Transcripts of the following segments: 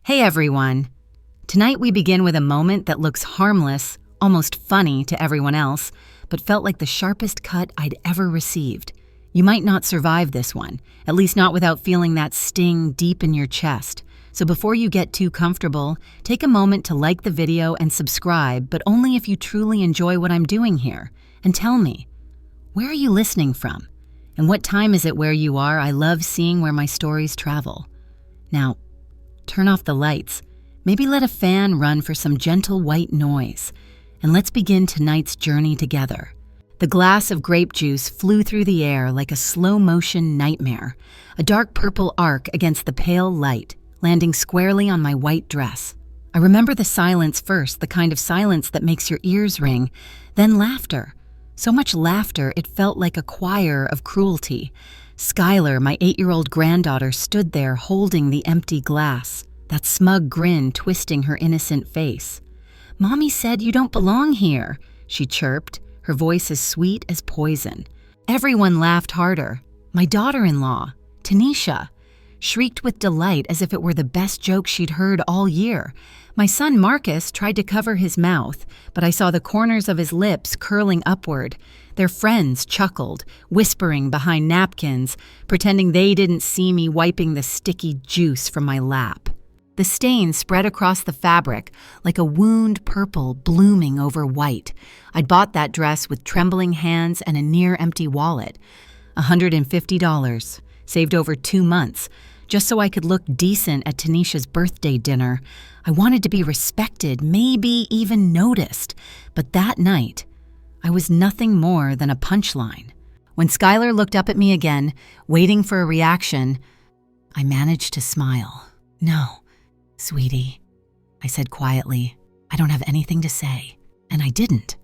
Hey everyone! Tonight we begin with a moment that looks harmless, almost funny to everyone else, but felt like the sharpest cut I'd ever received. You might not survive this one, at least not without feeling that sting deep in your chest. So before you get too comfortable, take a moment to like the video and subscribe, but only if you truly enjoy what I'm doing here. And tell me, where are you listening from? And what time is it where you are? I love seeing where my stories travel. Now, turn off the lights. Maybe let a fan run for some gentle white noise. And let's begin tonight's journey together. The glass of grape juice flew through the air like a slow-motion nightmare, a dark purple arc against the pale light, landing squarely on my white dress. I remember the silence first, the kind of silence that makes your ears ring, then laughter. So much laughter it felt like a choir of cruelty. Skylar, my 8-year-old granddaughter, stood there holding the empty glass, that smug grin twisting her innocent face. "Mommy said you don't belong here," she chirped, her voice as sweet as poison. Everyone laughed harder. My daughter-in-law, Tanisha, shrieked with delight as if it were the best joke she'd heard all year. My son Marcus tried to cover his mouth, but I saw the corners of his lips curling upward. Their friends chuckled, whispering behind napkins, pretending they didn't see me wiping the sticky juice from my lap. The stain spread across the fabric like a wound purple blooming over white. I'd bought that dress with trembling hands and a near-empty wallet. $150, saved over 2 months, just so I could look decent at Tanisha's birthday dinner. I wanted to be respected, maybe even noticed. But that night, I was nothing more than a punchline. When Skylar looked up at me again, waiting for a reaction, I managed to smile. "No, sweetie," I said quietly. "I don't have anything to say." And I didn't.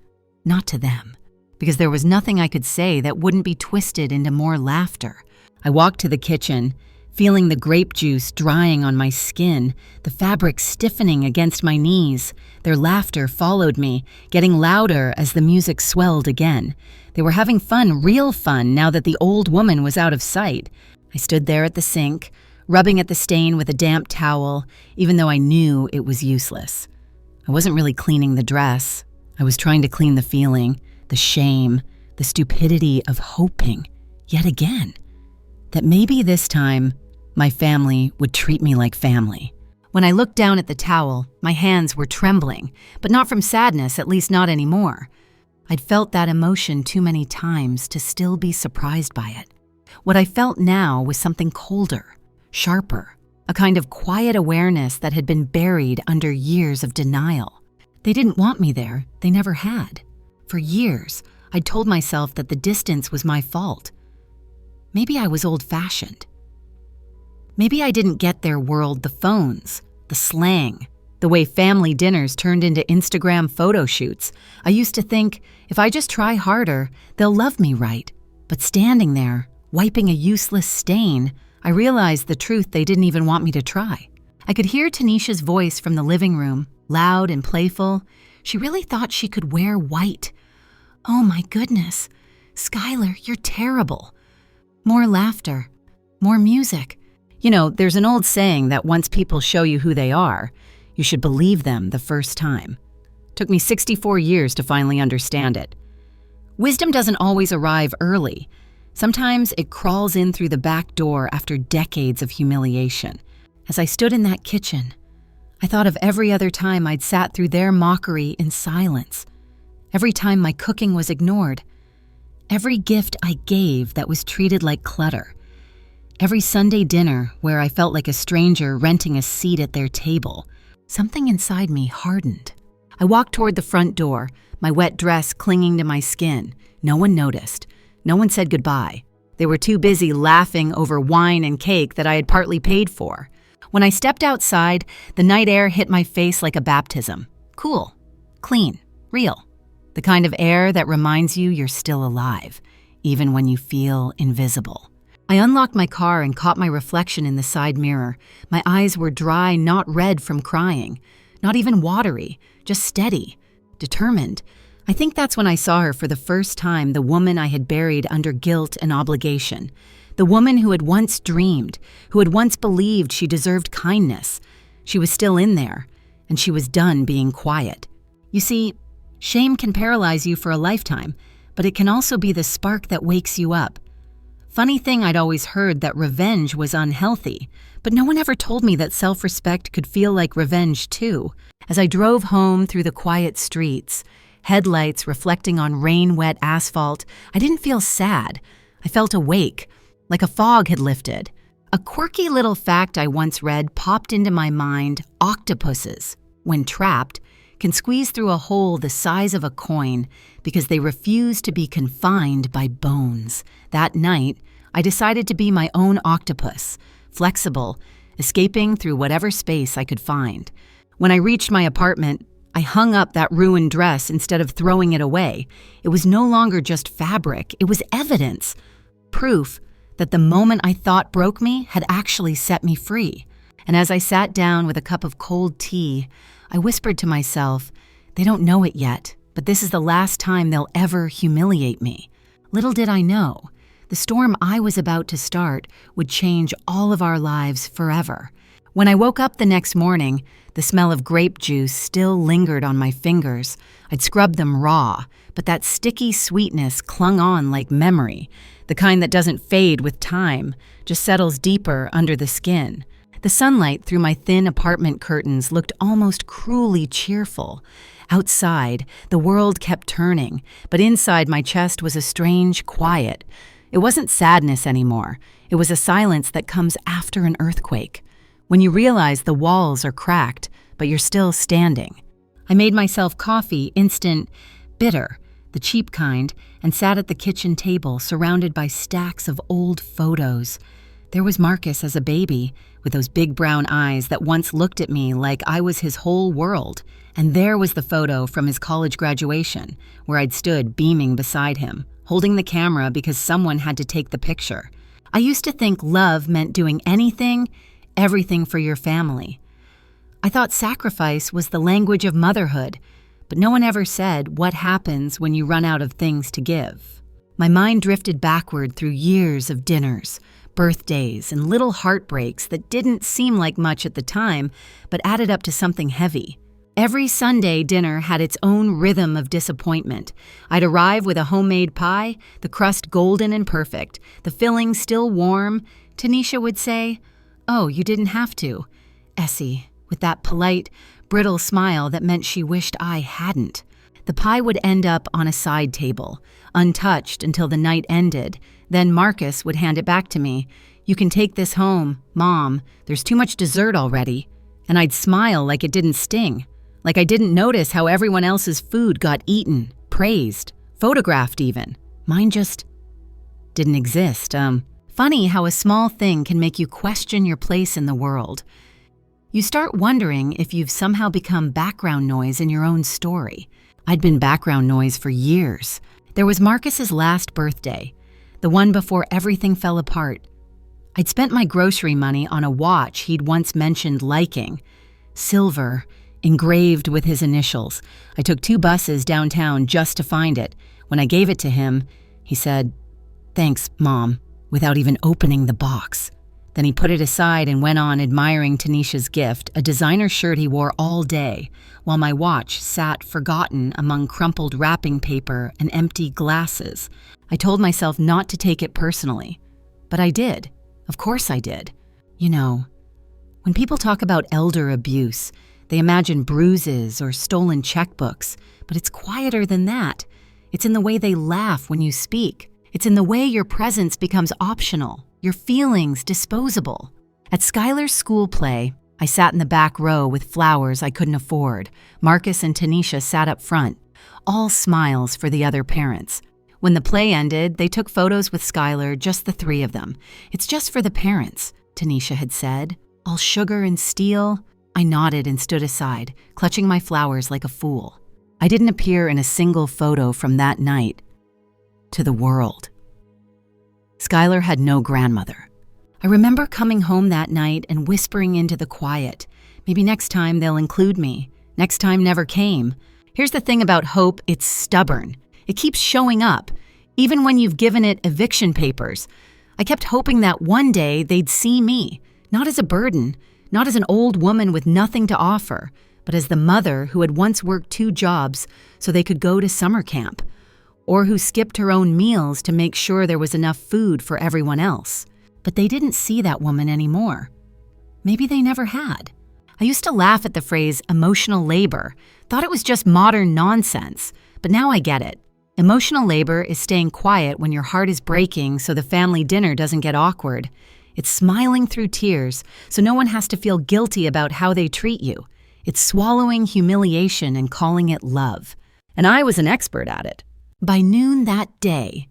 Not to them. Because there was nothing I could say that wouldn't be twisted into more laughter. I walked to the kitchen, feeling the grape juice drying on my skin, the fabric stiffening against my knees. Their laughter followed me, getting louder as the music swelled again. They were having fun, real fun, now that the old woman was out of sight. I stood there at the sink, rubbing at the stain with a damp towel, even though I knew it was useless. I wasn't really cleaning the dress. I was trying to clean the feeling, the shame, the stupidity of hoping, yet again, that maybe this time my family would treat me like family. When I looked down at the towel, my hands were trembling, but not from sadness, at least not anymore. I'd felt that emotion too many times to still be surprised by it. What I felt now was something colder, sharper, a kind of quiet awareness that had been buried under years of denial. They didn't want me there, they never had. For years, I'd told myself that the distance was my fault. Maybe I was old-fashioned. Maybe I didn't get their world, the phones, the slang, the way family dinners turned into Instagram photo shoots. I used to think, if I just try harder, they'll love me right. But standing there, wiping a useless stain, I realized the truth they didn't even want me to try. I could hear Tanisha's voice from the living room, loud and playful. She really thought she could wear white. "Oh my goodness, Skylar, you're terrible." More laughter, more music. You know, there's an old saying that once people show you who they are, you should believe them the first time. Took me 64 years to finally understand it. Wisdom doesn't always arrive early. Sometimes it crawls in through the back door after decades of humiliation. As I stood in that kitchen, I thought of every other time I'd sat through their mockery in silence. Every time my cooking was ignored. Every gift I gave that was treated like clutter. Every Sunday dinner where I felt like a stranger renting a seat at their table. Something inside me hardened. I walked toward the front door, my wet dress clinging to my skin. No one noticed. No one said goodbye. They were too busy laughing over wine and cake that I had partly paid for. When I stepped outside, the night air hit my face like a baptism. Cool, clean, real. The kind of air that reminds you you're still alive, even when you feel invisible. I unlocked my car and caught my reflection in the side mirror. My eyes were dry, not red from crying. Not even watery, just steady, determined. I think that's when I saw her for the first time, the woman I had buried under guilt and obligation. The woman who had once dreamed, who had once believed she deserved kindness. She was still in there, and she was done being quiet. You see, shame can paralyze you for a lifetime, but it can also be the spark that wakes you up. Funny thing, I'd always heard that revenge was unhealthy, but no one ever told me that self-respect could feel like revenge too. As I drove home through the quiet streets, headlights reflecting on rain-wet asphalt, I didn't feel sad. I felt awake, like a fog had lifted. A quirky little fact I once read popped into my mind: octopuses, when trapped, can squeeze through a hole the size of a coin because they refuse to be confined by bones. That night, I decided to be my own octopus, flexible, escaping through whatever space I could find. When I reached my apartment, I hung up that ruined dress instead of throwing it away. It was no longer just fabric, it was evidence, proof that the moment I thought broke me had actually set me free. And as I sat down with a cup of cold tea, I whispered to myself, they don't know it yet, but this is the last time they'll ever humiliate me. Little did I know, the storm I was about to start would change all of our lives forever. When I woke up the next morning, the smell of grape juice still lingered on my fingers. I'd scrubbed them raw, but that sticky sweetness clung on like memory, the kind that doesn't fade with time, just settles deeper under the skin. The sunlight through my thin apartment curtains looked almost cruelly cheerful. Outside, the world kept turning, but inside my chest was a strange quiet. It wasn't sadness anymore. It was a silence that comes after an earthquake, when you realize the walls are cracked, but you're still standing. I made myself coffee, instant bitter, the cheap kind, and sat at the kitchen table surrounded by stacks of old photos. There was Marcus as a baby, with those big brown eyes that once looked at me like I was his whole world. And there was the photo from his college graduation, where I'd stood beaming beside him, holding the camera because someone had to take the picture. I used to think love meant doing anything, everything for your family. I thought sacrifice was the language of motherhood, but no one ever said what happens when you run out of things to give. My mind drifted backward through years of dinners, birthdays, and little heartbreaks that didn't seem like much at the time, but added up to something heavy. Every Sunday dinner had its own rhythm of disappointment. I'd arrive with a homemade pie, the crust golden and perfect, the filling still warm. Tanisha would say, "Oh, you didn't have to," Essie, with that polite, brittle smile that meant she wished I hadn't. The pie would end up on a side table, untouched until the night ended. Then Marcus would hand it back to me. "You can take this home, Mom. There's too much dessert already." And I'd smile like it didn't sting, like I didn't notice how everyone else's food got eaten, praised, photographed even. Mine just didn't exist. Funny how a small thing can make you question your place in the world. You start wondering if you've somehow become background noise in your own story. I'd been background noise for years. There was Marcus's last birthday, the one before everything fell apart. I'd spent my grocery money on a watch he'd once mentioned liking. Silver, engraved with his initials. I took 2 buses downtown just to find it. When I gave it to him, he said, "Thanks, Mom," without even opening the box. Then he put it aside and went on admiring Tanisha's gift, a designer shirt he wore all day, while my watch sat forgotten among crumpled wrapping paper and empty glasses. I told myself not to take it personally, but I did. Of course I did. You know, when people talk about elder abuse, they imagine bruises or stolen checkbooks, but it's quieter than that. It's in the way they laugh when you speak. It's in the way your presence becomes optional, your feelings disposable. At Skylar's school play, I sat in the back row with flowers I couldn't afford. Marcus and Tanisha sat up front, all smiles for the other parents. When the play ended, they took photos with Skylar, just the 3 of them. "It's just for the parents," Tanisha had said. "All sugar and steel." I nodded and stood aside, clutching my flowers like a fool. I didn't appear in a single photo from that night to the world. Skylar had no grandmother. I remember coming home that night and whispering into the quiet, maybe next time they'll include me. Next time never came. Here's the thing about hope, it's stubborn. It keeps showing up, even when you've given it eviction papers. I kept hoping that one day they'd see me, not as a burden, not as an old woman with nothing to offer, but as the mother who had once worked 2 jobs so they could go to summer camp, or who skipped her own meals to make sure there was enough food for everyone else. But they didn't see that woman anymore. Maybe they never had. I used to laugh at the phrase emotional labor, thought it was just modern nonsense, but now I get it. Emotional labor is staying quiet when your heart is breaking so the family dinner doesn't get awkward. It's smiling through tears so no one has to feel guilty about how they treat you. It's swallowing humiliation and calling it love. And I was an expert at it. By noon that day,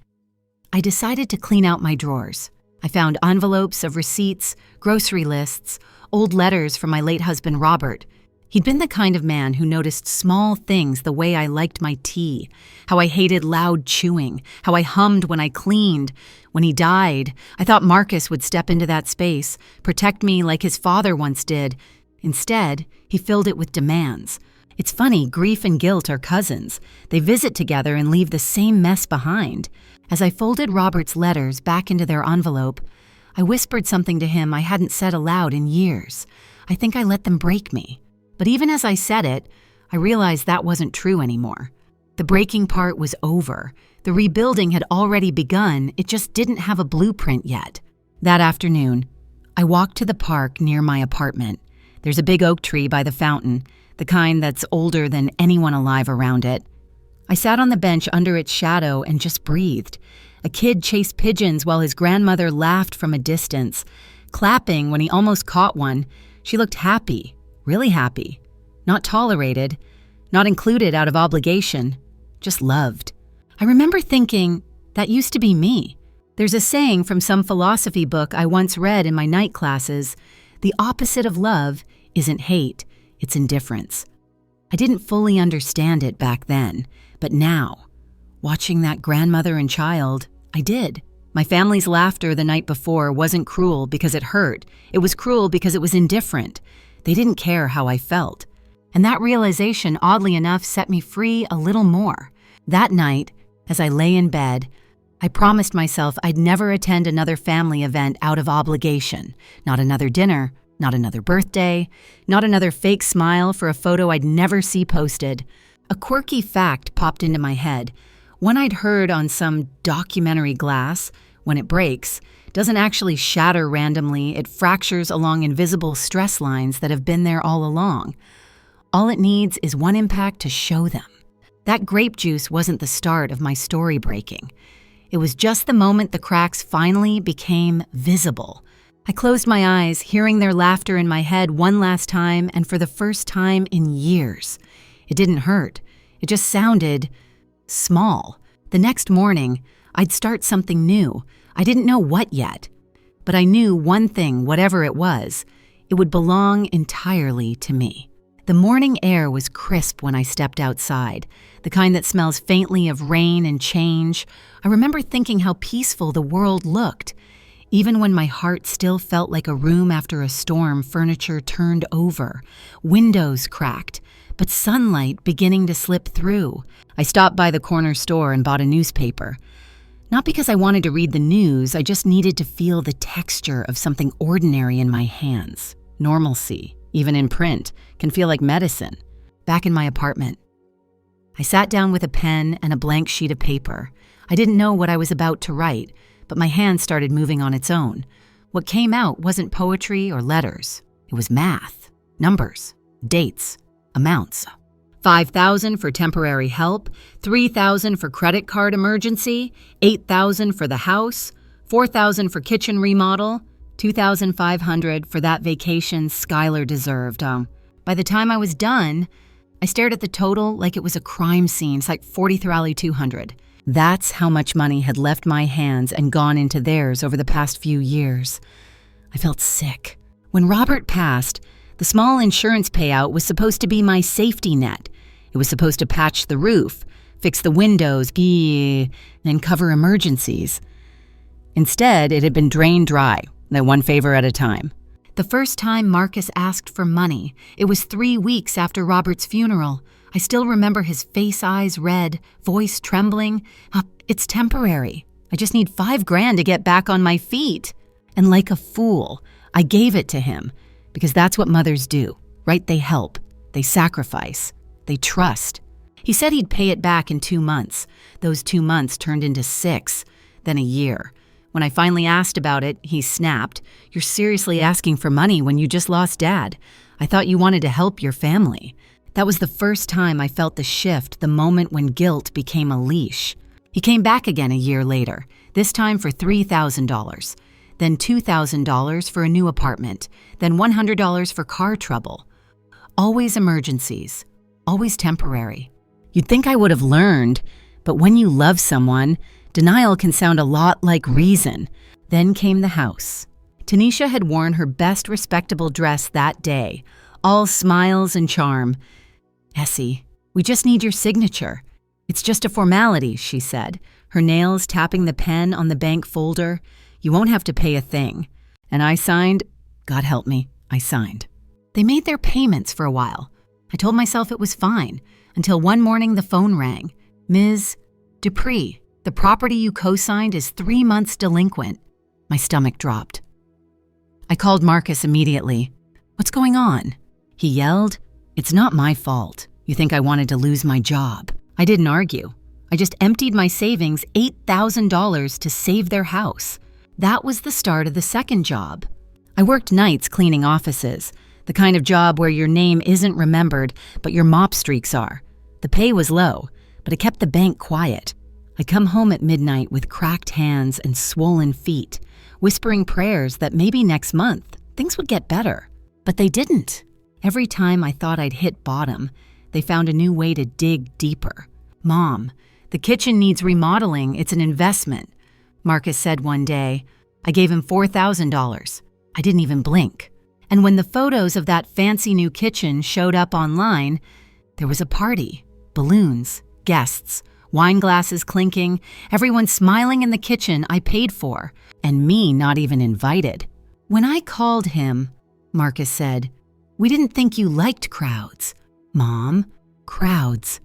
I decided to clean out my drawers. I found envelopes of receipts, grocery lists, old letters from my late husband, Robert. He'd been the kind of man who noticed small things, the way I liked my tea, how I hated loud chewing, how I hummed when I cleaned. When he died, I thought Marcus would step into that space, protect me like his father once did. Instead, he filled it with demands. It's funny, grief and guilt are cousins. They visit together and leave the same mess behind. As I folded Robert's letters back into their envelope, I whispered something to him I hadn't said aloud in years. I think I let them break me. But even as I said it, I realized that wasn't true anymore. The breaking part was over. The rebuilding had already begun, it just didn't have a blueprint yet. That afternoon, I walked to the park near my apartment. There's a big oak tree by the fountain, the kind that's older than anyone alive around it. I sat on the bench under its shadow and just breathed. A kid chased pigeons while his grandmother laughed from a distance, clapping when he almost caught one. She looked happy, really happy. Not tolerated, not included out of obligation, just loved. I remember thinking, that used to be me. There's a saying from some philosophy book I once read in my night classes, the opposite of love isn't hate, it's indifference. I didn't fully understand it back then, but now, watching that grandmother and child, I did. My family's laughter the night before wasn't cruel because it hurt. It was cruel because it was indifferent. They didn't care how I felt. And that realization, oddly enough, set me free a little more. That night, as I lay in bed, I promised myself I'd never attend another family event out of obligation. Not another dinner, not another birthday, not another fake smile for a photo I'd never see posted. A quirky fact popped into my head. One I'd heard on some documentary glass, when it breaks, doesn't actually shatter randomly, it fractures along invisible stress lines that have been there all along. All it needs is one impact to show them. That grape juice wasn't the start of my story breaking. It was just the moment the cracks finally became visible. I closed my eyes, hearing their laughter in my head one last time and for the first time in years. It didn't hurt. It just sounded small. The next morning, I'd start something new. I didn't know what yet. But I knew one thing, whatever it was, it would belong entirely to me. The morning air was crisp when I stepped outside, the kind that smells faintly of rain and change. I remember thinking how peaceful the world looked. Even when my heart still felt like a room after a storm, furniture turned over, windows cracked, but sunlight beginning to slip through. I stopped by the corner store and bought a newspaper. Not because I wanted to read the news, I just needed to feel the texture of something ordinary in my hands. Normalcy, even in print, can feel like medicine. Back in my apartment, I sat down with a pen and a blank sheet of paper. I didn't know what I was about to write, but my hand started moving on its own. What came out wasn't poetry or letters. It was math, numbers, dates, amounts. 5,000 for temporary help, 3,000 for credit card emergency, 8,000 for the house, 4,000 for kitchen remodel, 2,500 for that vacation Skylar deserved. By the time I was done, I stared at the total like it was a crime scene. It's like 43,200. That's how much money had left my hands and gone into theirs over the past few years. I felt sick. When Robert passed, the small insurance payout was supposed to be my safety net. It was supposed to patch the roof, fix the windows, and cover emergencies. Instead, it had been drained dry, one favor at a time. The first time Marcus asked for money, it was 3 weeks after Robert's funeral. I still remember his face eyes red, voice trembling. It's temporary. I just need $5,000 to get back on my feet. And like a fool, I gave it to him. Because that's what mothers do, right? They help, they sacrifice, they trust. He said he'd pay it back in 2 months. Those 2 months turned into 6, then a year. When I finally asked about it, he snapped, "You're seriously asking for money when you just lost Dad? I thought you wanted to help your family." That was the first time I felt the shift, the moment when guilt became a leash. He came back again a year later, this time for $3,000, then $2,000 for a new apartment, then $100 for car trouble. Always emergencies, always temporary. You'd think I would have learned, but when you love someone, denial can sound a lot like reason. Then came the house. Tanisha had worn her best respectable dress that day, all smiles and charm. "Essie, we just need your signature. It's just a formality," she said, her nails tapping the pen on the bank folder. "You won't have to pay a thing." And I signed. God help me, I signed. They made their payments for a while. I told myself it was fine, until one morning the phone rang. "Ms. Dupree, the property you co-signed is 3 months delinquent." My stomach dropped. I called Marcus immediately. "What's going on?" He yelled, "It's not my fault. You think I wanted to lose my job." I didn't argue. I just emptied my savings, $8,000, to save their house. That was the start of the second job. I worked nights cleaning offices, the kind of job where your name isn't remembered, but your mop streaks are. The pay was low, but it kept the bank quiet. I'd come home at midnight with cracked hands and swollen feet, whispering prayers that maybe next month things would get better. But they didn't. Every time I thought I'd hit bottom, they found a new way to dig deeper. "Mom, the kitchen needs remodeling. It's an investment," Marcus said one day. I gave him $4,000. I didn't even blink. And when the photos of that fancy new kitchen showed up online, there was a party, balloons, guests, wine glasses clinking, everyone smiling in the kitchen I paid for, and me not even invited. "When I called him," Marcus said, "we didn't think you liked crowds." Mom, crowds.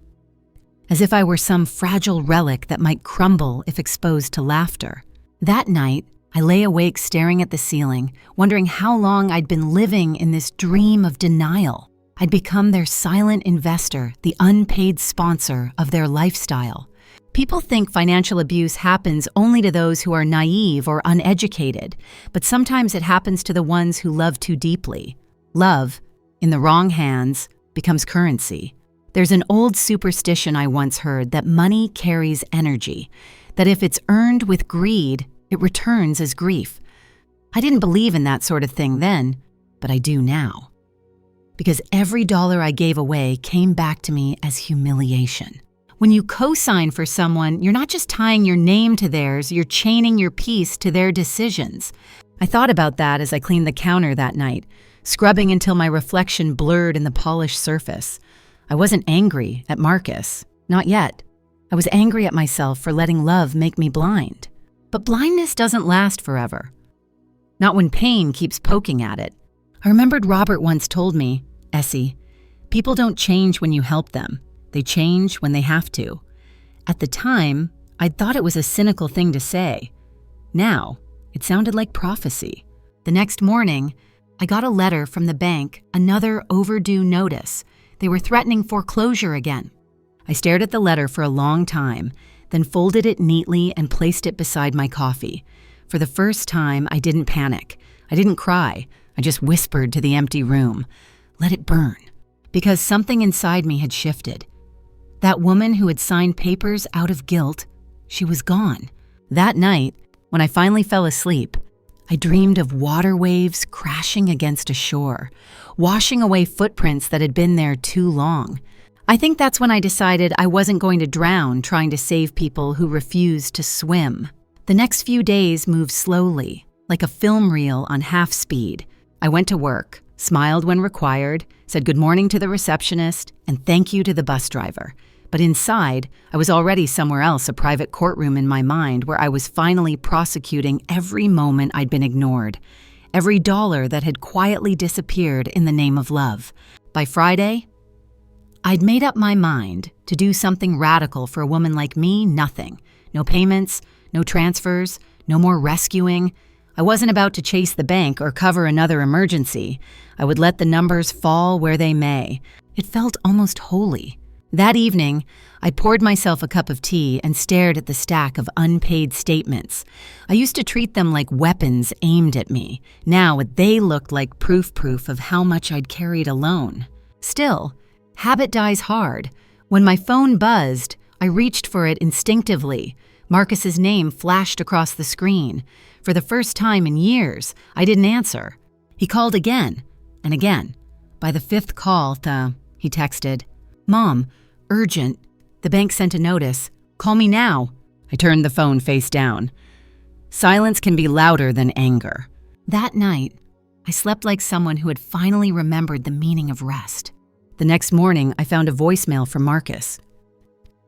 As if I were some fragile relic that might crumble if exposed to laughter. That night, I lay awake staring at the ceiling, wondering how long I'd been living in this dream of denial. I'd become their silent investor, the unpaid sponsor of their lifestyle. People think financial abuse happens only to those who are naive or uneducated, but sometimes it happens to the ones who love too deeply. Love, in the wrong hands, becomes currency. There's an old superstition I once heard that money carries energy, that if it's earned with greed, it returns as grief. I didn't believe in that sort of thing then, but I do now. Because every dollar I gave away came back to me as humiliation. When you co-sign for someone, you're not just tying your name to theirs, you're chaining your peace to their decisions. I thought about that as I cleaned the counter that night, scrubbing until my reflection blurred in the polished surface. I wasn't angry at Marcus, not yet. I was angry at myself for letting love make me blind. But blindness doesn't last forever. Not when pain keeps poking at it. I remembered Robert once told me, "Essie, people don't change when you help them. They change when they have to." At the time, I'd thought it was a cynical thing to say. Now, it sounded like prophecy. The next morning, I got a letter from the bank, another overdue notice. They were threatening foreclosure again. I stared at the letter for a long time, then folded it neatly and placed it beside my coffee. For the first time, I didn't panic. I didn't cry. I just whispered to the empty room, "Let it burn," because something inside me had shifted. That woman who had signed papers out of guilt, she was gone. That night, when I finally fell asleep, I dreamed of water waves crashing against a shore, washing away footprints that had been there too long. I think that's when I decided I wasn't going to drown trying to save people who refused to swim. The next few days moved slowly, like a film reel on half speed. I went to work, smiled when required, said good morning to the receptionist, and thank you to the bus driver. But inside, I was already somewhere else, a private courtroom in my mind where I was finally prosecuting every moment I'd been ignored, every dollar that had quietly disappeared in the name of love. By Friday, I'd made up my mind to do something radical for a woman like me, nothing. No payments, no transfers, no more rescuing. I wasn't about to chase the bank or cover another emergency. I would let the numbers fall where they may. It felt almost holy. That evening, I poured myself a cup of tea and stared at the stack of unpaid statements. I used to treat them like weapons aimed at me. Now they looked like proof of how much I'd carried alone. Still, habit dies hard. When my phone buzzed, I reached for it instinctively. Marcus's name flashed across the screen. For the first time in years, I didn't answer. He called again and again. By the fifth call, he texted, "Mom, urgent. The bank sent a notice. Call me now." I turned the phone face down. Silence can be louder than anger. That night, I slept like someone who had finally remembered the meaning of rest. The next morning, I found a voicemail from Marcus.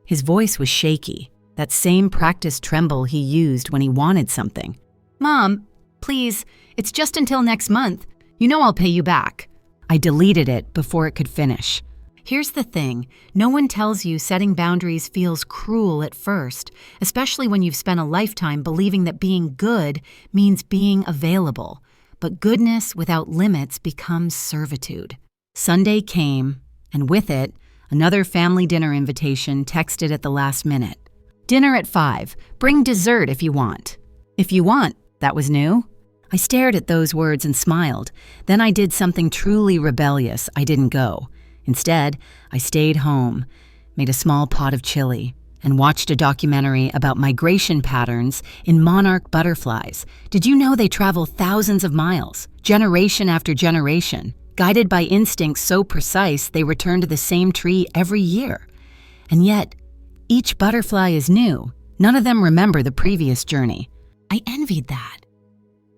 His voice was shaky, that same practiced tremble he used when he wanted something. "Mom, please, it's just until next month. You know I'll pay you back." I deleted it before it could finish. Here's the thing, no one tells you setting boundaries feels cruel at first, especially when you've spent a lifetime believing that being good means being available. But goodness without limits becomes servitude. Sunday came, and with it, another family dinner invitation texted at the last minute. "Dinner at 5. Bring dessert if you want." If you want, that was new. I stared at those words and smiled. Then I did something truly rebellious. I didn't go. Instead, I stayed home, made a small pot of chili, and watched a documentary about migration patterns in monarch butterflies. Did you know they travel thousands of miles, generation after generation, guided by instincts so precise they return to the same tree every year? And yet, each butterfly is new. None of them remember the previous journey. I envied that.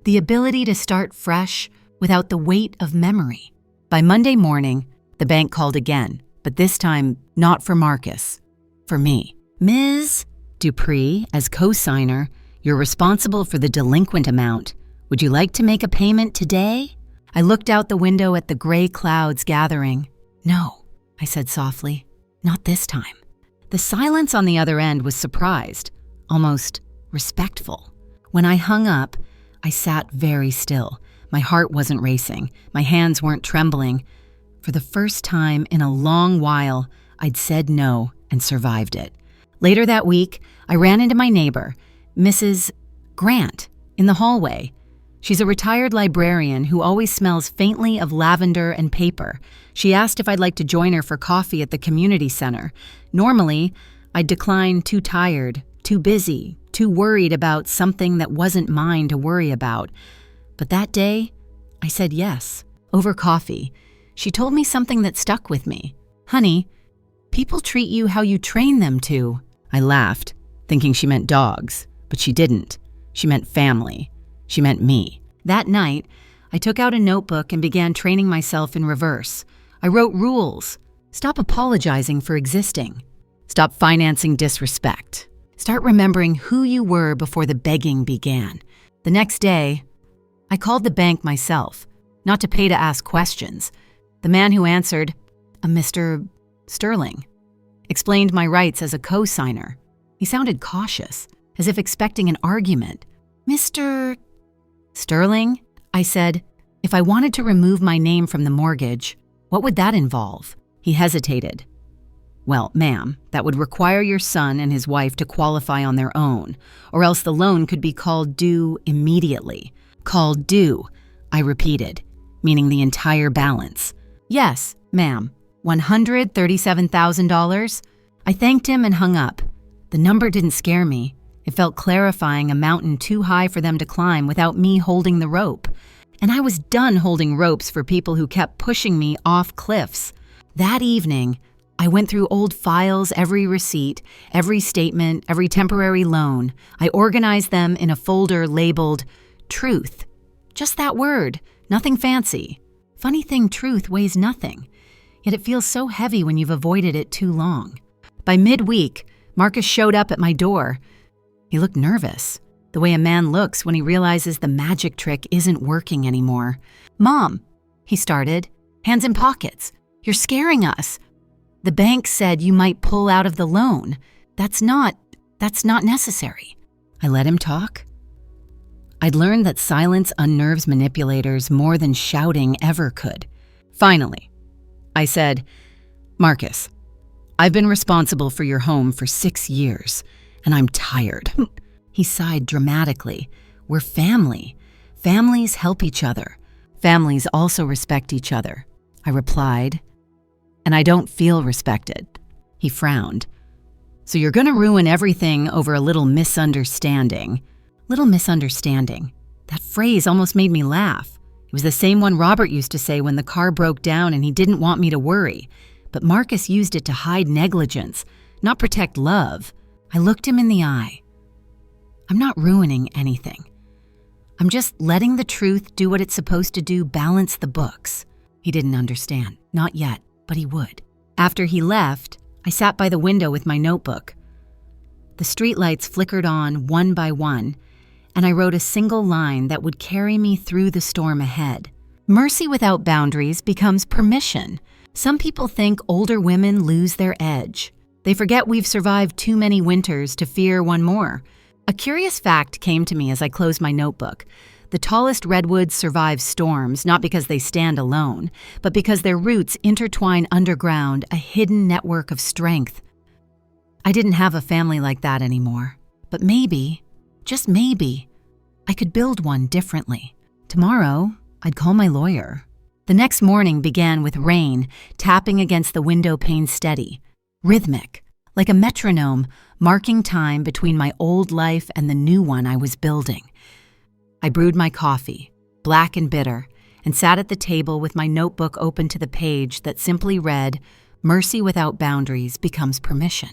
The ability to start fresh without the weight of memory. By Monday morning, the bank called again, but this time not for Marcus, for me. "Ms. Dupree, as co-signer, you're responsible for the delinquent amount. Would you like to make a payment today?" I looked out the window at the gray clouds gathering. "No," I said softly, "not this time." The silence on the other end was surprised, almost respectful. When I hung up, I sat very still. My heart wasn't racing. My hands weren't trembling. For the first time in a long while, I'd said no and survived it. Later that week, I ran into my neighbor, Mrs. Grant, in the hallway. She's a retired librarian who always smells faintly of lavender and paper. She asked if I'd like to join her for coffee at the community center. Normally, I'd decline, too tired, too busy, too worried about something that wasn't mine to worry about. But that day, I said yes, over coffee. She told me something that stuck with me. "Honey, people treat you how you train them to." I laughed, thinking she meant dogs, but she didn't. She meant family. She meant me. That night, I took out a notebook and began training myself in reverse. I wrote rules. Stop apologizing for existing. Stop financing disrespect. Start remembering who you were before the begging began. The next day, I called the bank myself, not to pay to ask questions. The man who answered, a Mr. Sterling, explained my rights as a co-signer. He sounded cautious, as if expecting an argument. "Mr. Sterling," I said, "if I wanted to remove my name from the mortgage, what would that involve?" He hesitated. "Well, ma'am, that would require your son and his wife to qualify on their own, or else the loan could be called due immediately." "Called due," I repeated, meaning the entire balance. "Yes, ma'am, $137,000. I thanked him and hung up. The number didn't scare me. It felt clarifying, a mountain too high for them to climb without me holding the rope. And I was done holding ropes for people who kept pushing me off cliffs. That evening, I went through old files, every receipt, every statement, every temporary loan. I organized them in a folder labeled truth. Just that word, nothing fancy. Funny thing, truth weighs nothing. Yet it feels so heavy when you've avoided it too long. By midweek, Marcus showed up at my door. He looked nervous, the way a man looks when he realizes the magic trick isn't working anymore. "Mom," he started, hands in pockets, "you're scaring us. The bank said you might pull out of the loan. That's not necessary." I let him talk. I'd learned that silence unnerves manipulators more than shouting ever could. Finally, I said, "Marcus, I've been responsible for your home for 6 years, and I'm tired." He sighed dramatically. "We're family. Families help each other. Families also respect each other," I replied. "And I don't feel respected." He frowned. "So you're going to ruin everything over a little misunderstanding." Little misunderstanding. That phrase almost made me laugh. It was the same one Robert used to say when the car broke down and he didn't want me to worry. But Marcus used it to hide negligence, not protect love. I looked him in the eye. "I'm not ruining anything. I'm just letting the truth do what it's supposed to do, balance the books." He didn't understand. Not yet, but he would. After he left, I sat by the window with my notebook. The streetlights flickered on one by one, and I wrote a single line that would carry me through the storm ahead. Mercy without boundaries becomes permission. Some people think older women lose their edge. They forget we've survived too many winters to fear one more. A curious fact came to me as I closed my notebook. The tallest redwoods survive storms not because they stand alone, but because their roots intertwine underground, a hidden network of strength. I didn't have a family like that anymore, but maybe, just maybe, I could build one differently. Tomorrow, I'd call my lawyer. The next morning began with rain tapping against the window pane steady, rhythmic, like a metronome marking time between my old life and the new one I was building. I brewed my coffee, black and bitter, and sat at the table with my notebook open to the page that simply read, "Mercy without boundaries becomes permission."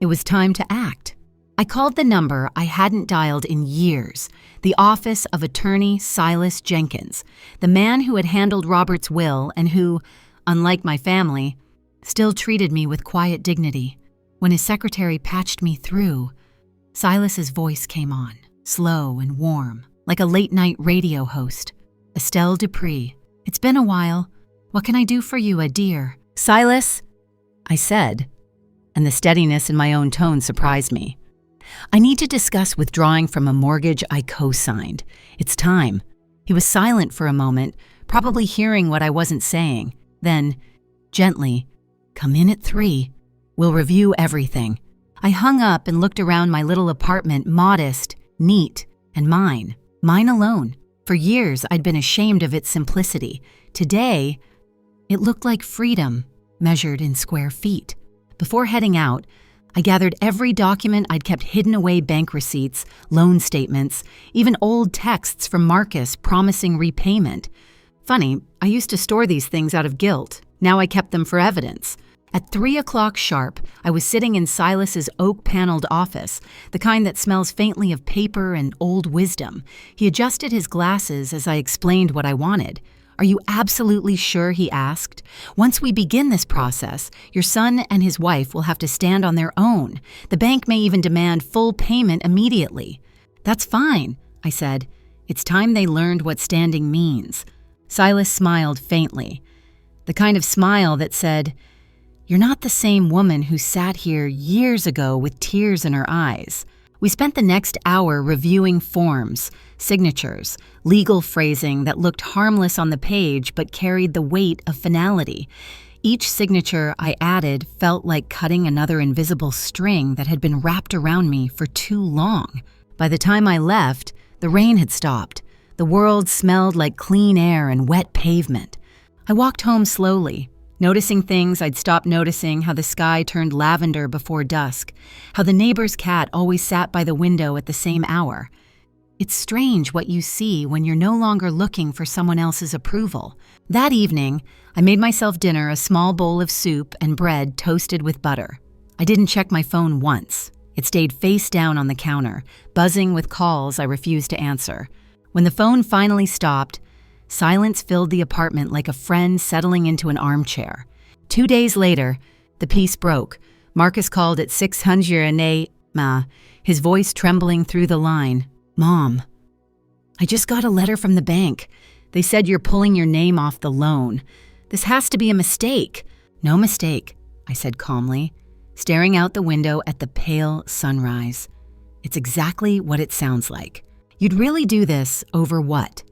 It was time to act. I called the number I hadn't dialed in years, the office of attorney Silas Jenkins, the man who had handled Robert's will and who, unlike my family, still treated me with quiet dignity. When his secretary patched me through, Silas's voice came on, slow and warm, like a late-night radio host. "Estelle Dupree, it's been a while. What can I do for you, a dear?" "Silas," I said, and the steadiness in my own tone surprised me. "I need to discuss withdrawing from a mortgage I co-signed. It's time." He was silent for a moment, probably hearing what I wasn't saying. Then, gently, "Come in at 3. We'll review everything." I hung up and looked around my little apartment, modest, neat, and mine alone. For years, I'd been ashamed of its simplicity. Today, it looked like freedom, measured in square feet. Before heading out, I gathered every document I'd kept hidden away: bank receipts, loan statements, even old texts from Marcus promising repayment. Funny, I used to store these things out of guilt. Now I kept them for evidence. At 3 o'clock sharp, I was sitting in Silas's oak-paneled office, the kind that smells faintly of paper and old wisdom. He adjusted his glasses as I explained what I wanted. "Are you absolutely sure?" he asked. "Once we begin this process, your son and his wife will have to stand on their own. The bank may even demand full payment immediately." "That's fine," I said. "It's time they learned what standing means." Silas smiled faintly, the kind of smile that said, "You're not the same woman who sat here years ago with tears in her eyes." We spent the next hour reviewing forms, signatures, legal phrasing that looked harmless on the page but carried the weight of finality. Each signature I added felt like cutting another invisible string that had been wrapped around me for too long. By the time I left, the rain had stopped. The world smelled like clean air and wet pavement. I walked home slowly, noticing things I'd stopped noticing: how the sky turned lavender before dusk, how the neighbor's cat always sat by the window at the same hour. It's strange what you see when you're no longer looking for someone else's approval. That evening, I made myself dinner: a small bowl of soup and bread toasted with butter. I didn't check my phone once. It stayed face down on the counter, buzzing with calls I refused to answer. When the phone finally stopped, silence filled the apartment like a friend settling into an armchair. 2 days later, the peace broke. Marcus called at 608, his voice trembling through the line. "Mom, I just got a letter from the bank. They said you're pulling your name off the loan. This has to be a mistake." "No mistake," I said calmly, staring out the window at the pale sunrise. "It's exactly what it sounds like. You'd really do this over what?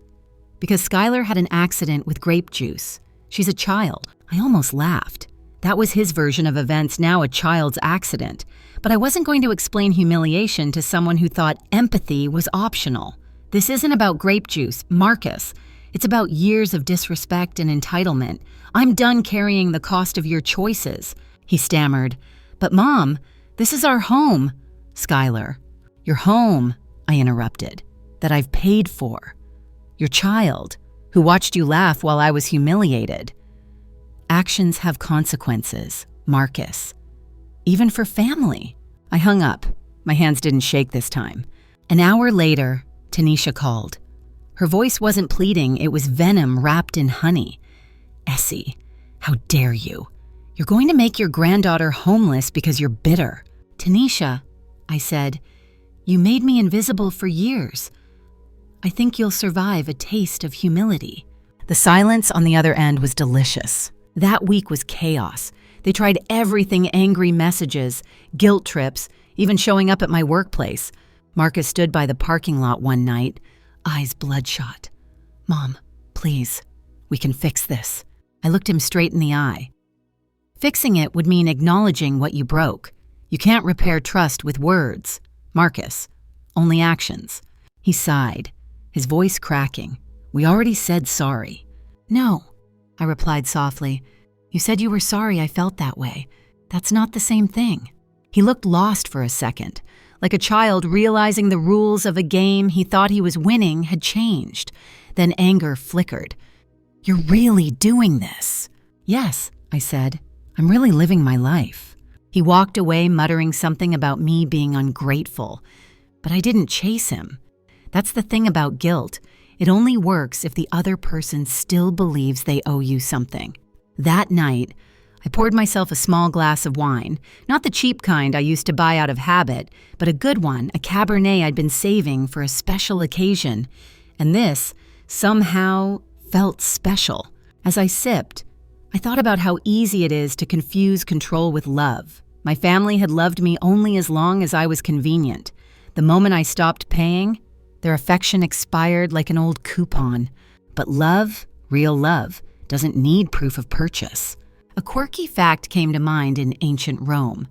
Because Skylar had an accident with grape juice. She's a child. I almost laughed. That was his version of events, now a child's accident. But I wasn't going to explain humiliation to someone who thought empathy was optional. This isn't about grape juice, Marcus. It's about years of disrespect and entitlement. I'm done carrying the cost of your choices, he stammered. But Mom, this is our home. Skylar, your home, I interrupted, that I've paid for. Your child, who watched you laugh while I was humiliated. Actions have consequences, Marcus. Even for family. I hung up. My hands didn't shake this time. An hour later, Tanisha called. Her voice wasn't pleading, it was venom wrapped in honey. Essie, how dare you? You're going to make your granddaughter homeless because you're bitter. Tanisha, I said, you made me invisible for years. I think you'll survive a taste of humility. The silence on the other end was delicious. That week was chaos. They tried everything, angry messages, guilt trips, even showing up at my workplace. Marcus stood by the parking lot one night, eyes bloodshot. Mom, please, we can fix this. I looked him straight in the eye. Fixing it would mean acknowledging what you broke. You can't repair trust with words, Marcus, only actions. He sighed, his voice cracking. We already said sorry. No, I replied softly. You said you were sorry I felt that way. That's not the same thing. He looked lost for a second, like a child realizing the rules of a game he thought he was winning had changed. Then anger flickered. You're really doing this? Yes, I said. I'm really living my life. He walked away muttering something about me being ungrateful. But I didn't chase him. That's the thing about guilt. It only works if the other person still believes they owe you something. That night, I poured myself a small glass of wine, not the cheap kind I used to buy out of habit, but a good one, a Cabernet I'd been saving for a special occasion. And this, somehow, felt special. As I sipped, I thought about how easy it is to confuse control with love. My family had loved me only as long as I was convenient. The moment I stopped paying, their affection expired like an old coupon. But love, real love, doesn't need proof of purchase. A quirky fact came to mind in ancient Rome.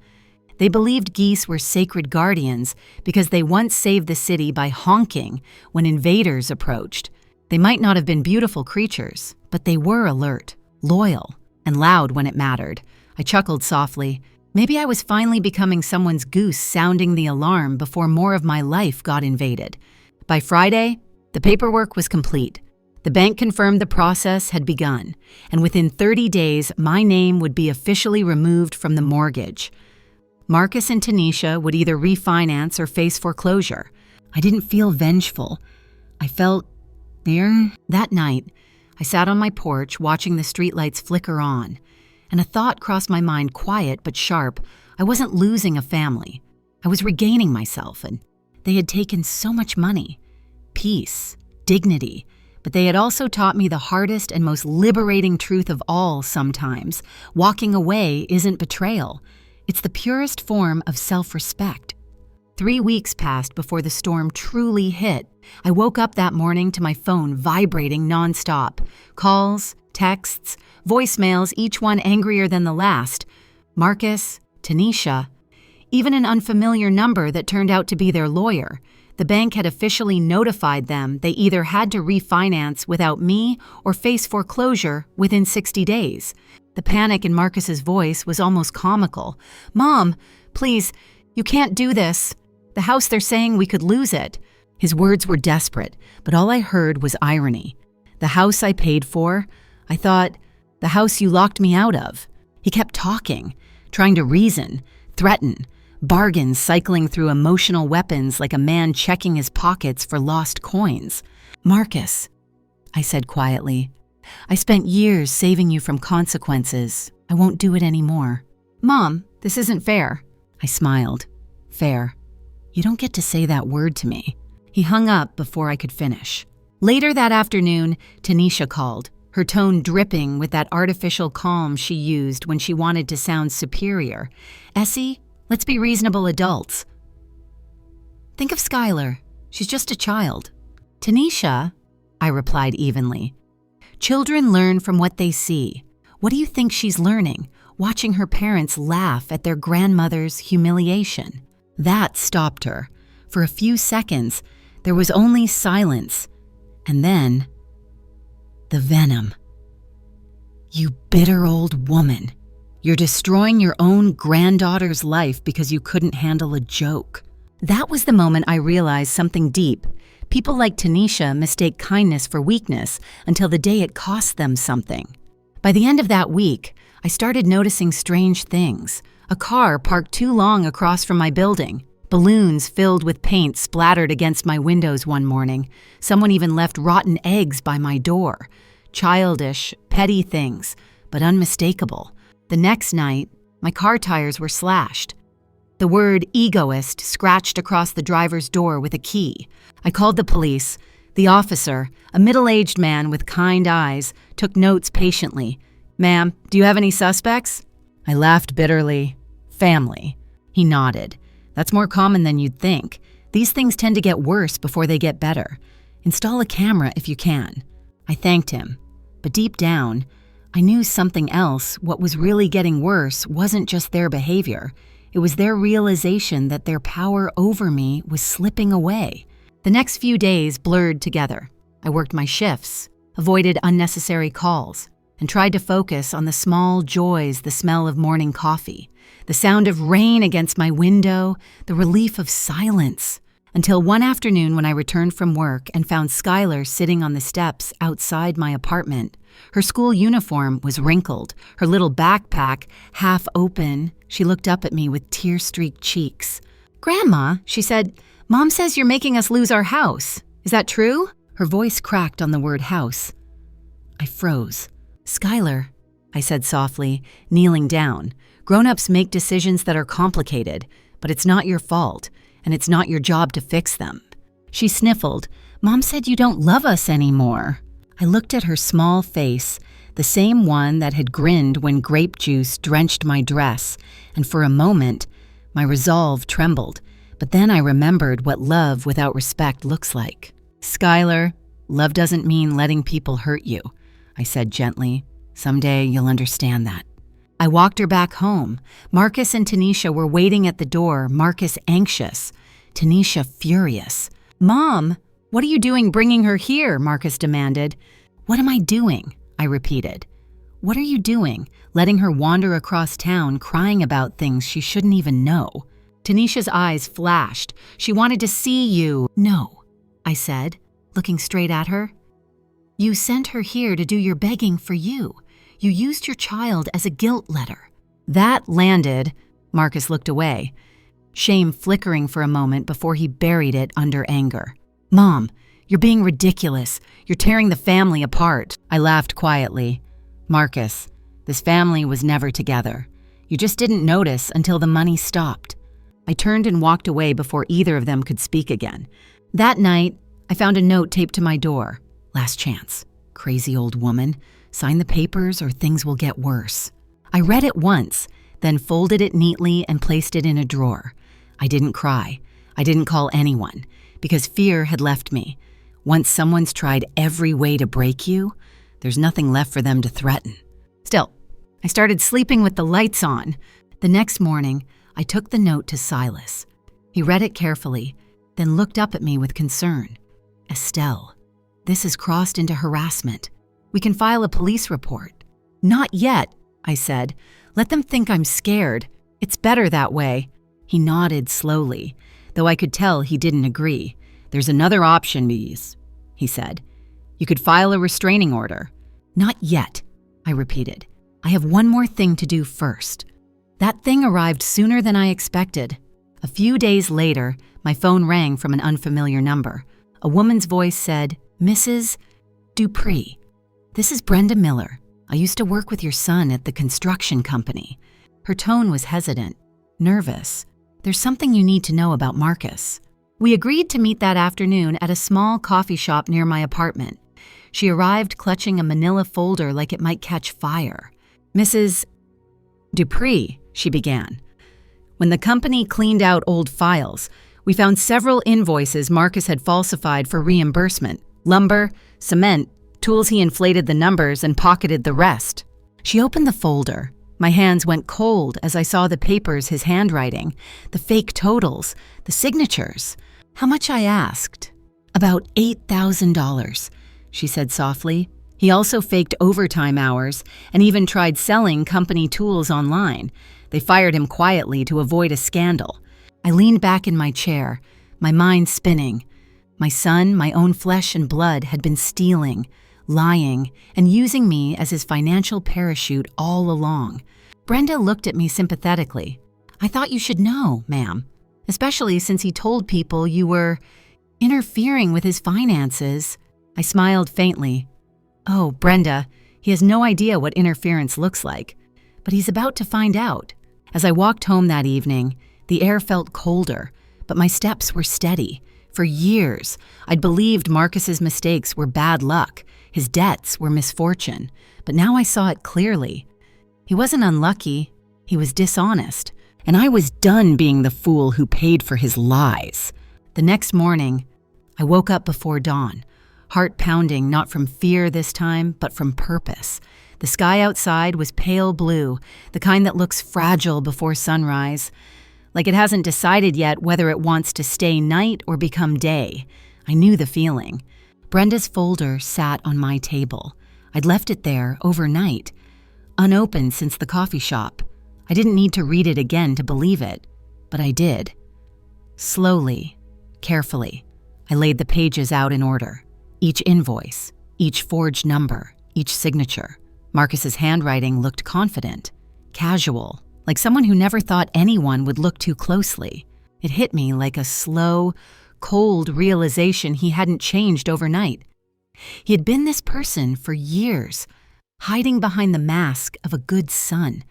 They believed geese were sacred guardians because they once saved the city by honking when invaders approached. They might not have been beautiful creatures, but they were alert, loyal, and loud when it mattered. I chuckled softly. Maybe I was finally becoming someone's goose sounding the alarm before more of my life got invaded. By Friday, the paperwork was complete. The bank confirmed the process had begun, and within 30 days, my name would be officially removed from the mortgage. Marcus and Tanisha would either refinance or face foreclosure. I didn't feel vengeful. I felt there. That night, I sat on my porch watching the streetlights flicker on, and a thought crossed my mind, quiet but sharp. I wasn't losing a family. I was regaining myself, and they had taken so much money, peace, dignity, but they had also taught me the hardest and most liberating truth of all sometimes. Walking away isn't betrayal. It's the purest form of self-respect. 3 weeks passed before the storm truly hit. I woke up that morning to my phone vibrating nonstop. Calls, texts, voicemails, each one angrier than the last. Marcus, Tanisha, even an unfamiliar number that turned out to be their lawyer. The bank had officially notified them they either had to refinance without me or face foreclosure within 60 days. The panic in Marcus's voice was almost comical. Mom, please, you can't do this. The house, they're saying we could lose it. His words were desperate, but all I heard was irony. The house I paid for? I thought, the house you locked me out of. He kept talking, trying to reason, threaten, bargains cycling through emotional weapons like a man checking his pockets for lost coins. Marcus, I said quietly, I spent years saving you from consequences. I won't do it anymore. Mom, this isn't fair. I smiled. Fair. You don't get to say that word to me. He hung up before I could finish. Later that afternoon, Tanisha called, her tone dripping with that artificial calm she used when she wanted to sound superior. Essie, let's be reasonable adults. Think of Skylar. She's just a child." "Tanisha," I replied evenly. "Children learn from what they see. What do you think she's learning? Watching her parents laugh at their grandmother's humiliation." That stopped her. For a few seconds, there was only silence. And then, the venom. "You bitter old woman. You're destroying your own granddaughter's life because you couldn't handle a joke." That was the moment I realized something deep. People like Tanisha mistake kindness for weakness until the day it costs them something. By the end of that week, I started noticing strange things. A car parked too long across from my building. Balloons filled with paint splattered against my windows one morning. Someone even left rotten eggs by my door. Childish, petty things, but unmistakable. The next night, my car tires were slashed. The word egoist scratched across the driver's door with a key. I called the police. The officer, a middle-aged man with kind eyes, took notes patiently. "Ma'am, do you have any suspects?" I laughed bitterly. "Family." He nodded. "That's more common than you'd think. These things tend to get worse before they get better. Install a camera if you can." I thanked him. But deep down, I knew something else. What was really getting worse wasn't just their behavior. It was their realization that their power over me was slipping away. The next few days blurred together. I worked my shifts, avoided unnecessary calls, and tried to focus on the small joys, the smell of morning coffee, the sound of rain against my window, the relief of silence. Until one afternoon when I returned from work and found Skylar sitting on the steps outside my apartment. Her school uniform was wrinkled, her little backpack half open. She looked up at me with tear-streaked cheeks. "Grandma," she said, "Mom says you're making us lose our house. Is that true?" Her voice cracked on the word house. I froze. "Skylar," I said softly, kneeling down. "Grown-ups make decisions that are complicated, but it's not your fault, and it's not your job to fix them." She sniffled. "Mom said you don't love us anymore." I looked at her small face, the same one that had grinned when grape juice drenched my dress, and for a moment, my resolve trembled. But then I remembered what love without respect looks like. "Skylar, love doesn't mean letting people hurt you," I said gently. "Someday you'll understand that." I walked her back home. Marcus and Tanisha were waiting at the door, Marcus anxious, Tanisha furious. "Mom, what are you doing bringing her here?" Marcus demanded. "What am I doing?" I repeated. "What are you doing, letting her wander across town crying about things she shouldn't even know?" Tanisha's eyes flashed. "She wanted to see you." "No," I said, looking straight at her. "You sent her here to do your begging for you. You used your child as a guilt letter." That landed. Marcus looked away, shame flickering for a moment before he buried it under anger. "Mom, you're being ridiculous. You're tearing the family apart." I laughed quietly. "Marcus, this family was never together. You just didn't notice until the money stopped." I turned and walked away before either of them could speak again. That night, I found a note taped to my door. "Last chance. Crazy old woman. Sign the papers or things will get worse." I read it once, then folded it neatly and placed it in a drawer. I didn't cry. I didn't call anyone, because fear had left me. Once someone's tried every way to break you, there's nothing left for them to threaten. Still, I started sleeping with the lights on. The next morning, I took the note to Silas. He read it carefully, then looked up at me with concern. "Estelle, this has crossed into harassment. We can file a police report." "Not yet," I said. "Let them think I'm scared. It's better that way." He nodded slowly, though I could tell he didn't agree. "There's another option, Bees," he said. "You could file a restraining order." "Not yet," I repeated. "I have one more thing to do first." That thing arrived sooner than I expected. A few days later, my phone rang from an unfamiliar number. A woman's voice said, "Mrs. Dupree. This is Brenda Miller. I used to work with your son at the construction company." Her tone was hesitant, nervous. "There's something you need to know about Marcus." We agreed to meet that afternoon at a small coffee shop near my apartment. She arrived clutching a manila folder like it might catch fire. "Mrs. Dupree," she began. "When the company cleaned out old files, We found several invoices Marcus had falsified for reimbursement: lumber, cement, tools. He inflated the numbers and pocketed the rest. She opened the folder. My hands went cold as I saw the papers, his handwriting, the fake totals, the signatures. How much, I asked. About $8,000, she said softly. He also faked overtime hours and even tried selling company tools online. They fired him quietly to avoid a scandal. I leaned back in my chair, my mind spinning. My son, my own flesh and blood, had been stealing, lying, and using me as his financial parachute all along. Brenda looked at me sympathetically. I thought you should know, ma'am, especially since he told people you were interfering with his finances. I smiled faintly. Oh, Brenda, he has no idea what interference looks like, but he's about to find out. As I walked home that evening, the air felt colder, but my steps were steady. For years, I'd believed Marcus's mistakes were bad luck, his debts were misfortune, but now I saw it clearly. He wasn't unlucky, he was dishonest, and I was done being the fool who paid for his lies. The next morning, I woke up before dawn, heart pounding, not from fear this time, but from purpose. The sky outside was pale blue, the kind that looks fragile before sunrise, like it hasn't decided yet whether it wants to stay night or become day. I knew the feeling. Brenda's folder sat on my table. I'd left it there overnight, unopened since the coffee shop. I didn't need to read it again to believe it, but I did. Slowly, carefully, I laid the pages out in order. Each invoice, each forged number, each signature. Marcus's handwriting looked confident, casual, like someone who never thought anyone would look too closely. It hit me like a slow, cold realization he hadn't changed overnight. He had been this person for years, hiding behind the mask of a good son,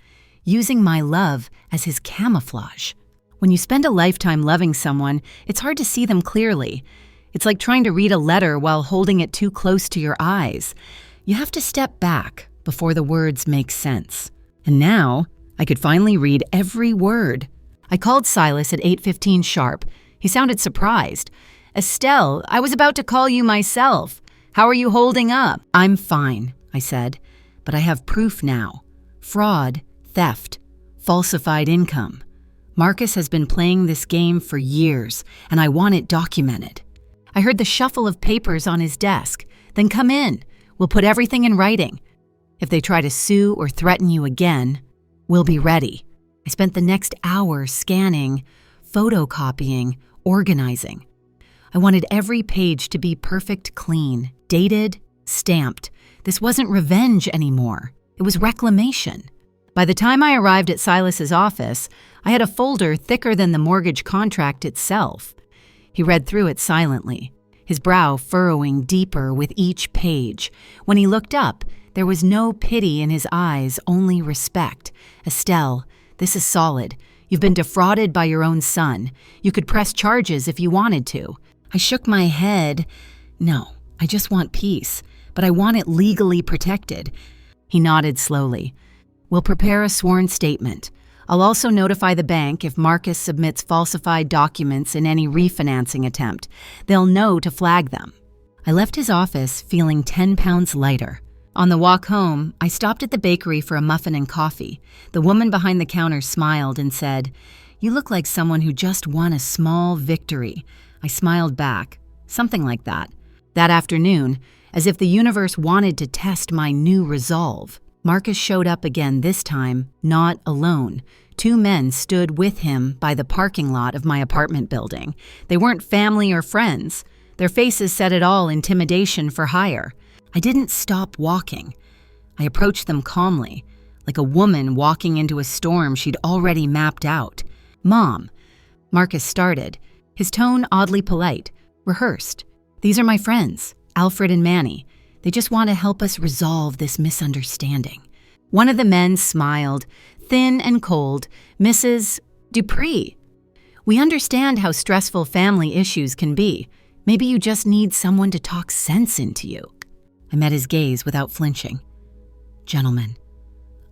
using my love as his camouflage. When you spend a lifetime loving someone, it's hard to see them clearly. It's like trying to read a letter while holding it too close to your eyes. You have to step back before the words make sense. And now, I could finally read every word. I called Silas at 8:15 sharp. He sounded surprised. "Estelle, I was about to call you myself. How are you holding up?" "I'm fine," I said, "but I have proof now. Fraud, theft, falsified income. Marcus has been playing this game for years, and I want it documented." I heard the shuffle of papers on his desk. "Then come in. We'll put everything in writing. If they try to sue or threaten you again, we'll be ready." I spent the next hour scanning, photocopying, organizing. I wanted every page to be perfect, clean, dated, stamped. This wasn't revenge anymore. It was reclamation. By the time I arrived at Silas's office, I had a folder thicker than the mortgage contract itself. He read through it silently, his brow furrowing deeper with each page. When he looked up, there was no pity in his eyes, only respect. "Estelle, this is solid. You've been defrauded by your own son. You could press charges if you wanted to." I shook my head. "No, I just want peace, but I want it legally protected." He nodded slowly. "We'll prepare a sworn statement. I'll also notify the bank if Marcus submits falsified documents in any refinancing attempt. They'll know to flag them." I left his office feeling 10 pounds lighter. On the walk home, I stopped at the bakery for a muffin and coffee. The woman behind the counter smiled and said, "You look like someone who just won a small victory." I smiled back, something like that. That afternoon, as if the universe wanted to test my new resolve, Marcus showed up again, this time not alone. 2 men stood with him by the parking lot of my apartment building. They weren't family or friends. Their faces said it all: intimidation for hire. I didn't stop walking. I approached them calmly, like a woman walking into a storm she'd already mapped out. "Mom," Marcus started, his tone oddly polite, rehearsed. "These are my friends, Alfred and Manny. They just want to help us resolve this misunderstanding." One of the men smiled, thin and cold. "Mrs. Dupree, we understand how stressful family issues can be. Maybe you just need someone to talk sense into you." I met his gaze without flinching. "Gentlemen,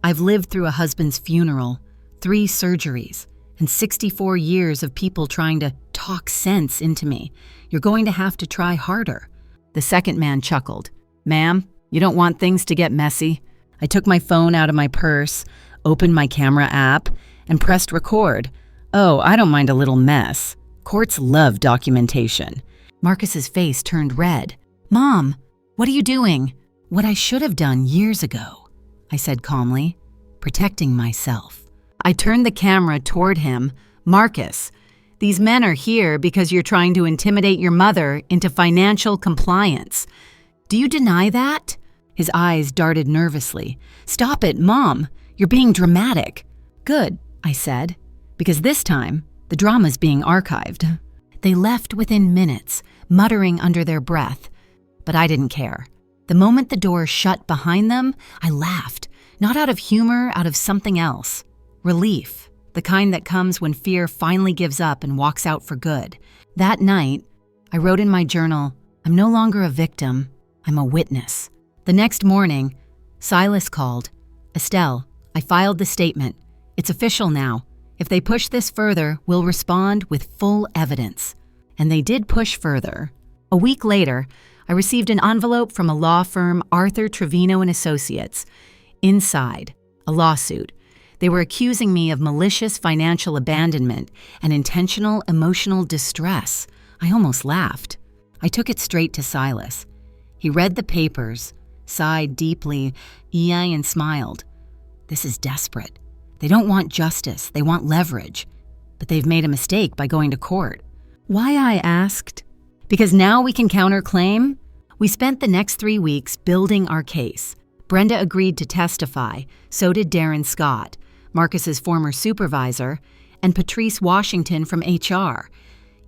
I've lived through a husband's funeral, 3 surgeries, and 64 years of people trying to talk sense into me. You're going to have to try harder." The second man chuckled. "Ma'am, you don't want things to get messy." I took my phone out of my purse, opened my camera app, and pressed record. Oh, I don't mind a little mess. Courts love documentation. Marcus's face turned red. "Mom, what are you doing?" "What I should have done years ago," I said calmly, protecting myself. I turned the camera toward him. "Marcus, these men are here because you're trying to intimidate your mother into financial compliance. Do you deny that?" His eyes darted nervously. "Stop it, Mom. You're being dramatic." "Good," I said, because this time, the drama's being archived. They left within minutes, muttering under their breath. But I didn't care. The moment the door shut behind them, I laughed, not out of humor, out of something else. Relief, the kind that comes when fear finally gives up and walks out for good. That night, I wrote in my journal, "I'm no longer a victim, I'm a witness." The next morning, Silas called. "Estelle, I filed the statement. It's official now. If they push this further, we'll respond with full evidence." And they did push further. A week later, I received an envelope from a law firm, Arthur Trevino and Associates. Inside, a lawsuit. They were accusing me of malicious financial abandonment and intentional emotional distress. I almost laughed. I took it straight to Silas. He read the papers, sighed deeply, and smiled. This is desperate. They don't want justice, they want leverage. But they've made a mistake by going to court. Why, I asked? Because now we can counterclaim? We spent the next 3 weeks building our case. Brenda agreed to testify, so did Darren Scott, Marcus's former supervisor, and Patrice Washington from HR.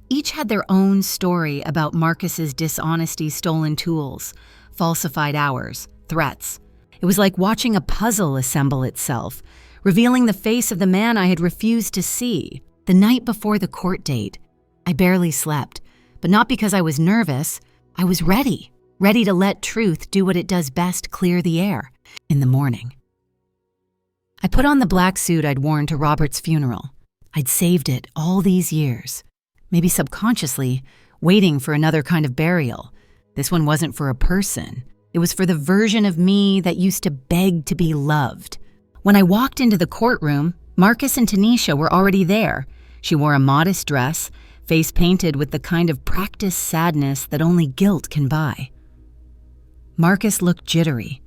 Each had their own story about Marcus's dishonesty, stolen tools, falsified hours, threats. It was like watching a puzzle assemble itself, revealing the face of the man I had refused to see. The night before the court date, I barely slept, but not because I was nervous. I was ready to let truth do what it does best, clear the air. In the morning, I put on the black suit I'd worn to Robert's funeral. I'd saved it all these years, maybe subconsciously, waiting for another kind of burial. This one wasn't for a person. It was for the version of me that used to beg to be loved. When I walked into the courtroom, Marcus and Tanisha were already there. She wore a modest dress, face painted with the kind of practiced sadness that only guilt can buy. Marcus looked jittery,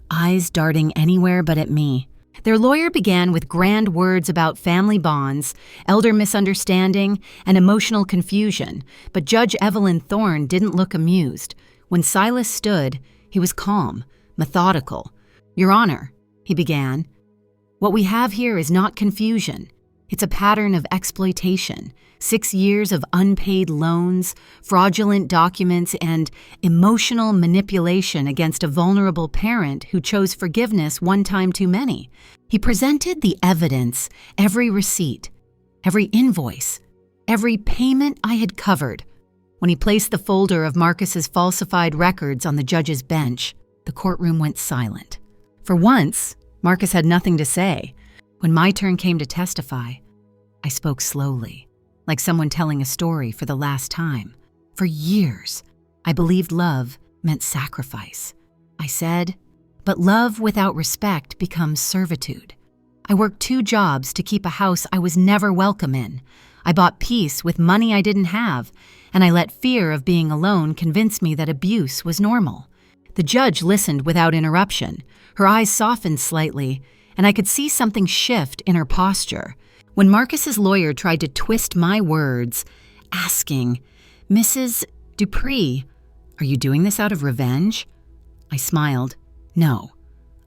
eyes darting anywhere but at me. Their lawyer began with grand words about family bonds, elder misunderstanding, and emotional confusion, but Judge Evelyn Thorne didn't look amused. When Silas stood, he was calm, methodical. "Your Honor," he began, "what we have here is not confusion. It's a pattern of exploitation, 6 years of unpaid loans, fraudulent documents, and emotional manipulation against a vulnerable parent who chose forgiveness one time too many." He presented the evidence, every receipt, every invoice, every payment I had covered. When he placed the folder of Marcus's falsified records on the judge's bench, the courtroom went silent. For once, Marcus had nothing to say. When my turn came to testify, I spoke slowly, like someone telling a story for the last time. For years, I believed love meant sacrifice. I said, but love without respect becomes servitude. I worked 2 jobs to keep a house I was never welcome in. I bought peace with money I didn't have, and I let fear of being alone convince me that abuse was normal. The judge listened without interruption. Her eyes softened slightly, and I could see something shift in her posture. When Marcus's lawyer tried to twist my words, asking, "Mrs. Dupree, are you doing this out of revenge?" I smiled. "No,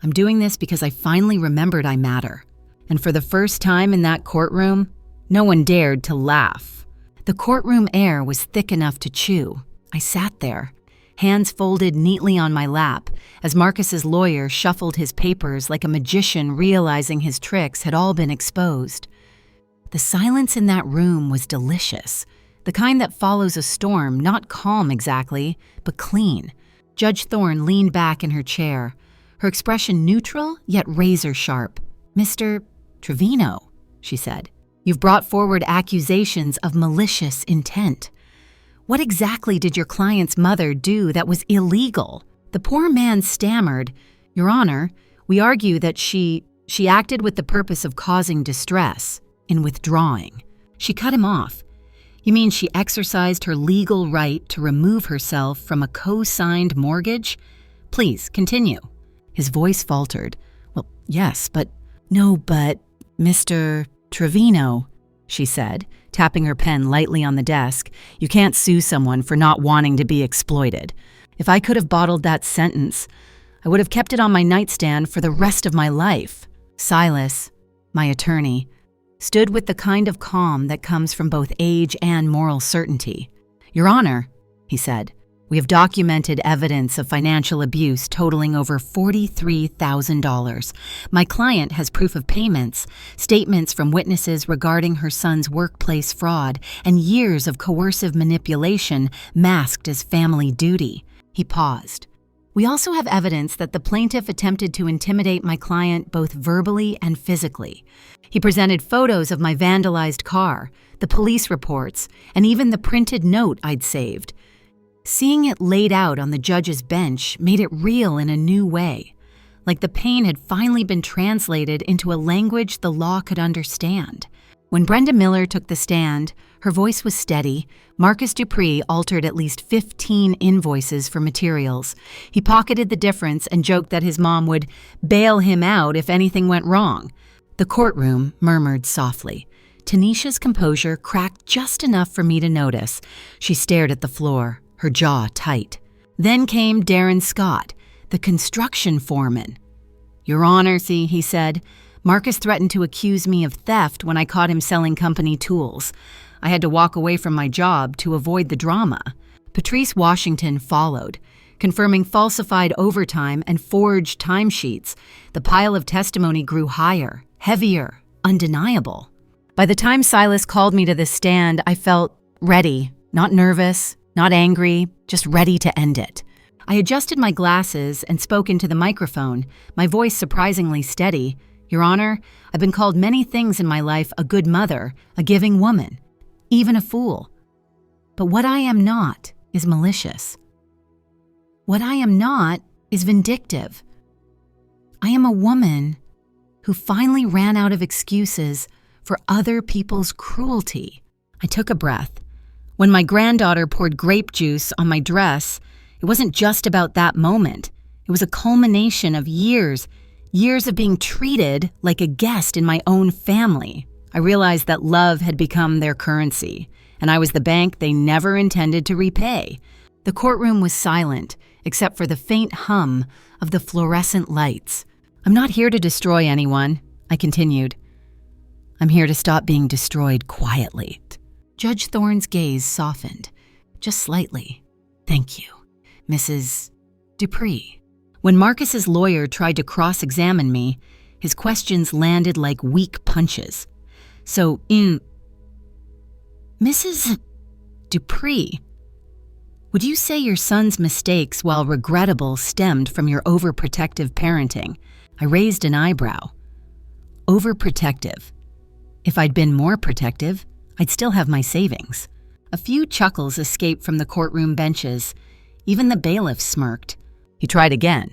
I'm doing this because I finally remembered I matter." And for the first time in that courtroom, no one dared to laugh. The courtroom air was thick enough to chew. I sat there, hands folded neatly on my lap, as Marcus's lawyer shuffled his papers like a magician realizing his tricks had all been exposed. The silence in that room was delicious, the kind that follows a storm, not calm exactly, but clean. Judge Thorne leaned back in her chair, her expression neutral yet razor sharp. "Mr. Trevino," she said, You've brought forward accusations of malicious intent. What exactly did your client's mother do that was illegal? The poor man stammered, "Your Honor, we argue that she acted with the purpose of causing distress in withdrawing." She cut him off. "You mean she exercised her legal right to remove herself from a co-signed mortgage? Please, continue." His voice faltered. "Well, yes, but..." "No, but, Mr. Trevino," she said, tapping her pen lightly on the desk, "you can't sue someone for not wanting to be exploited. If I could have bottled that sentence, I would have kept it on my nightstand for the rest of my life." Silas, my attorney, stood with the kind of calm that comes from both age and moral certainty. "Your Honor," he said, "we have documented evidence of financial abuse totaling over $43,000. My client has proof of payments, statements from witnesses regarding her son's workplace fraud, and years of coercive manipulation masked as family duty." He paused. "We also have evidence that the plaintiff attempted to intimidate my client both verbally and physically. He presented photos of my vandalized car, the police reports, and even the printed note I'd saved. Seeing it laid out on the judge's bench made it real in a new way, like the pain had finally been translated into a language the law could understand. When Brenda Miller took the stand, her voice was steady. Marcus Dupree altered at least 15 invoices for materials. He pocketed the difference and joked that his mom would bail him out if anything went wrong. The courtroom murmured softly. Tanisha's composure cracked just enough for me to notice. She stared at the floor, her jaw tight. Then came Darren Scott, the construction foreman. "Your Honor, see," he said, "Marcus threatened to accuse me of theft when I caught him selling company tools. I had to walk away from my job to avoid the drama." Patrice Washington followed, confirming falsified overtime and forged timesheets. The pile of testimony grew higher, heavier, undeniable. By the time Silas called me to the stand, I felt ready, not nervous, not angry, just ready to end it. I adjusted my glasses and spoke into the microphone, my voice surprisingly steady. "Your Honor, I've been called many things in my life: a good mother, a giving woman, even a fool. But what I am not is malicious. What I am not is vindictive. I am a woman who finally ran out of excuses for other people's cruelty." I took a breath. When my granddaughter poured grape juice on my dress, it wasn't just about that moment. It was a culmination of years of being treated like a guest in my own family. I realized that love had become their currency, and I was the bank they never intended to repay. The courtroom was silent, except for the faint hum of the fluorescent lights. "I'm not here to destroy anyone," I continued. "I'm here to stop being destroyed quietly." Judge Thorne's gaze softened, just slightly. "Thank you, Mrs. Dupree." When Marcus's lawyer tried to cross-examine me, his questions landed like weak punches. "So, Mrs. Dupree, would you say your son's mistakes, while regrettable, stemmed from your overprotective parenting?" I raised an eyebrow. Overprotective. If I'd been more protective, I'd still have my savings. A few chuckles escaped from the courtroom benches. Even the bailiff smirked. He tried again.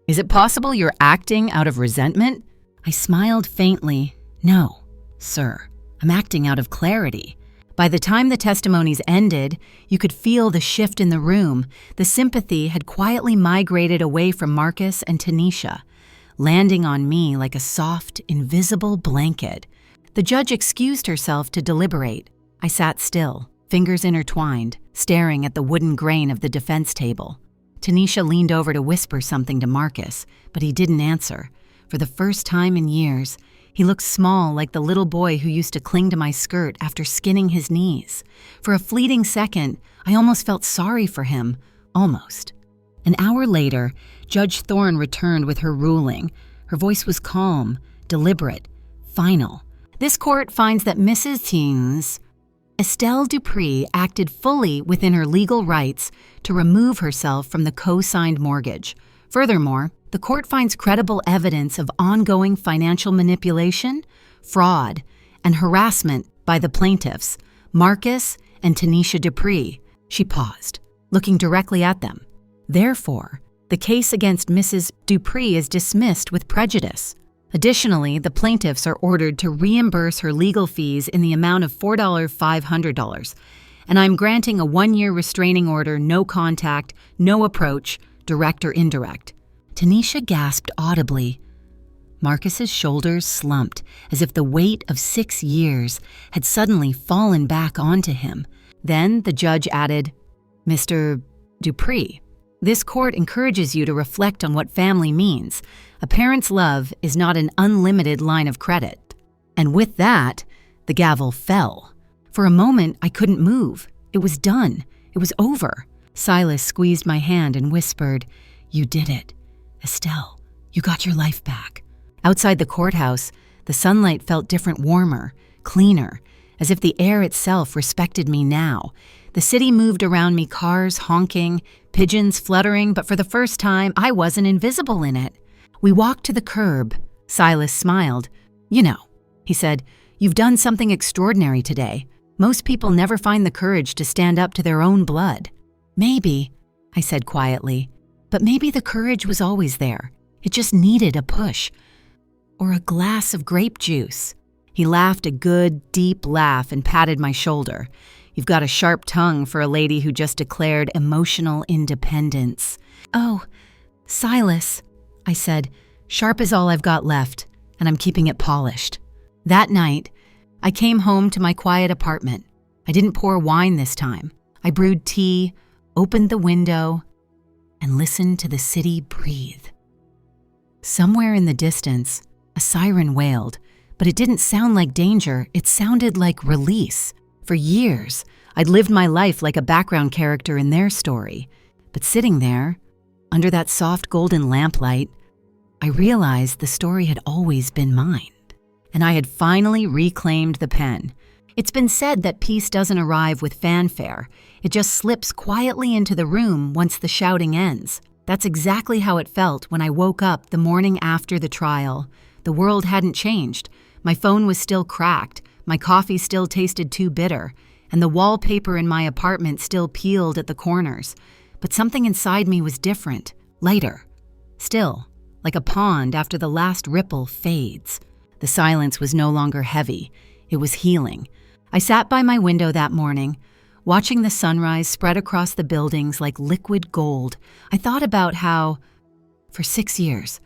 "Is it possible you're acting out of resentment?" I smiled faintly. "No, sir. I'm acting out of clarity." By the time the testimonies ended, you could feel the shift in the room. The sympathy had quietly migrated away from Marcus and Tanisha, landing on me like a soft, invisible blanket. The judge excused herself to deliberate. I sat still, fingers intertwined, staring at the wooden grain of the defense table. Tanisha leaned over to whisper something to Marcus, but he didn't answer. For the first time in years, he looked small, like the little boy who used to cling to my skirt after skinning his knees. For a fleeting second, I almost felt sorry for him. Almost. An hour later, Judge Thorne returned with her ruling. Her voice was calm, deliberate, final. "This court finds that Mrs. Teens, Estelle Dupree, acted fully within her legal rights to remove herself from the co-signed mortgage. Furthermore, the court finds credible evidence of ongoing financial manipulation, fraud, and harassment by the plaintiffs, Marcus and Tanisha Dupree. She paused, looking directly at them. Therefore, the case against Mrs. Dupree is dismissed with prejudice. Additionally, the plaintiffs are ordered to reimburse her legal fees in the amount of $4,500, and I'm granting a 1-year restraining order, no contact, no approach, direct or indirect. Tanisha gasped audibly. Marcus's shoulders slumped as if the weight of 6 years had suddenly fallen back onto him. Then the judge added, "Mr. Dupree, this court encourages you to reflect on what family means. A parent's love is not an unlimited line of credit." And with that, the gavel fell. For a moment, I couldn't move. It was done. It was over. Silas squeezed my hand and whispered, "You did it. Estelle, you got your life back." Outside the courthouse, the sunlight felt different, warmer, cleaner, as if the air itself respected me now. The city moved around me, cars honking, pigeons fluttering, but for the first time, I wasn't invisible in it. We walked to the curb. Silas smiled. "You know," he said, "you've done something extraordinary today. Most people never find the courage to stand up to their own blood." "Maybe," I said quietly, "but maybe the courage was always there. It just needed a push. Or a glass of grape juice." He laughed a good, deep laugh and patted my shoulder. "You've got a sharp tongue for a lady who just declared emotional independence." "Oh, Silas," I said, "sharp is all I've got left, and I'm keeping it polished." That night, I came home to my quiet apartment. I didn't pour wine this time. I brewed tea, opened the window, and listened to the city breathe. Somewhere in the distance, a siren wailed, but it didn't sound like danger. It sounded like release. For years, I'd lived my life like a background character in their story. But sitting there, under that soft golden lamplight, I realized the story had always been mine, and I had finally reclaimed the pen. It's been said that peace doesn't arrive with fanfare. It just slips quietly into the room once the shouting ends. That's exactly how it felt when I woke up the morning after the trial. The world hadn't changed. My phone was still cracked, my coffee still tasted too bitter, and the wallpaper in my apartment still peeled at the corners. But something inside me was different, lighter. Still, like a pond after the last ripple fades. The silence was no longer heavy. It was healing. I sat by my window that morning, watching the sunrise spread across the buildings like liquid gold. I thought about how, for 6 years,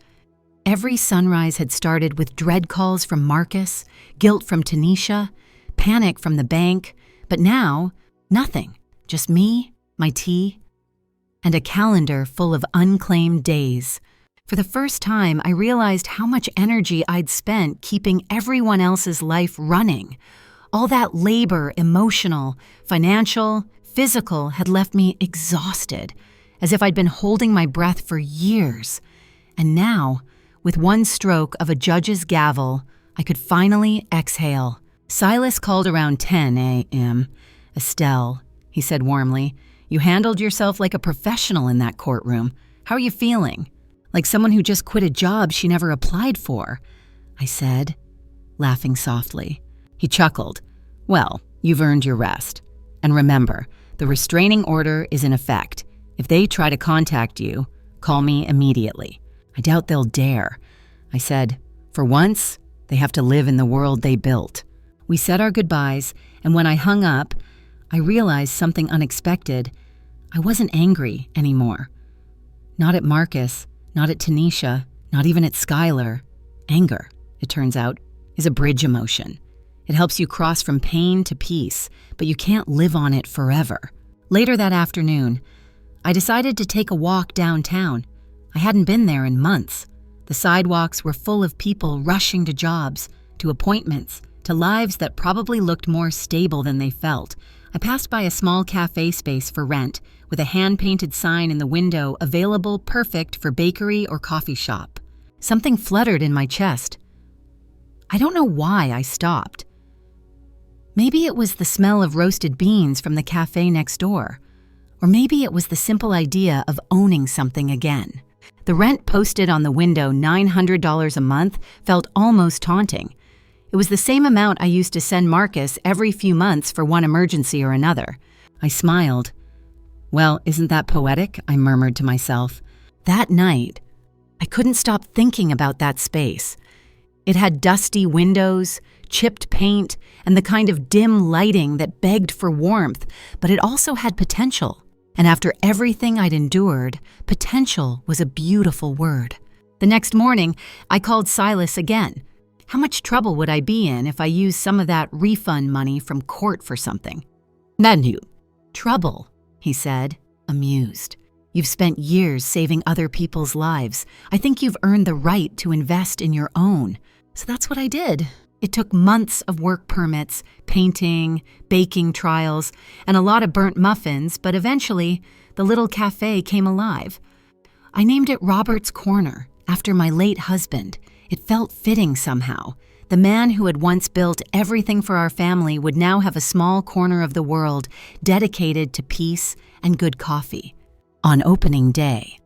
every sunrise had started with dread calls from Marcus, guilt from Tanisha, panic from the bank, but now, nothing. Just me, my tea, and a calendar full of unclaimed days. For the first time, I realized how much energy I'd spent keeping everyone else's life running. All that labor, emotional, financial, physical, had left me exhausted, as if I'd been holding my breath for years. And now, with one stroke of a judge's gavel, I could finally exhale. Silas called around 10 a.m. "Estelle," he said warmly, "you handled yourself like a professional in that courtroom. How are you feeling?" "Like someone who just quit a job she never applied for," I said, laughing softly. He chuckled. "Well, you've earned your rest. And remember, the restraining order is in effect. If they try to contact you, call me immediately." "I doubt they'll dare," I said. "For once, they have to live in the world they built." We said our goodbyes, and when I hung up, I realized something unexpected. I wasn't angry anymore. Not at Marcus, not at Tanisha, not even at Skylar. Anger, it turns out, is a bridge emotion. It helps you cross from pain to peace, but you can't live on it forever. Later that afternoon, I decided to take a walk downtown. I hadn't been there in months. The sidewalks were full of people rushing to jobs, to appointments, to lives that probably looked more stable than they felt. I passed by a small cafe space for rent, with a hand-painted sign in the window available perfect for bakery or coffee shop. Something fluttered in my chest. I don't know why I stopped. Maybe it was the smell of roasted beans from the cafe next door. Or maybe it was the simple idea of owning something again. The rent posted on the window, $900 a month, felt almost taunting. It was the same amount I used to send Marcus every few months for one emergency or another. I smiled. Well, isn't that poetic? I murmured to myself. That night, I couldn't stop thinking about that space. It had dusty windows, chipped paint, and the kind of dim lighting that begged for warmth, but it also had potential. And after everything I'd endured, potential was a beautiful word. The next morning, I called Silas again. How much trouble would I be in if I used some of that refund money from court for something? Nanu. Trouble, he said, amused. You've spent years saving other people's lives. I think you've earned the right to invest in your own. So that's what I did. It took months of work permits, painting, baking trials, and a lot of burnt muffins, but eventually, the little cafe came alive. I named it Robert's Corner, after my late husband. It felt fitting somehow. The man who had once built everything for our family would now have a small corner of the world dedicated to peace and good coffee. On opening day,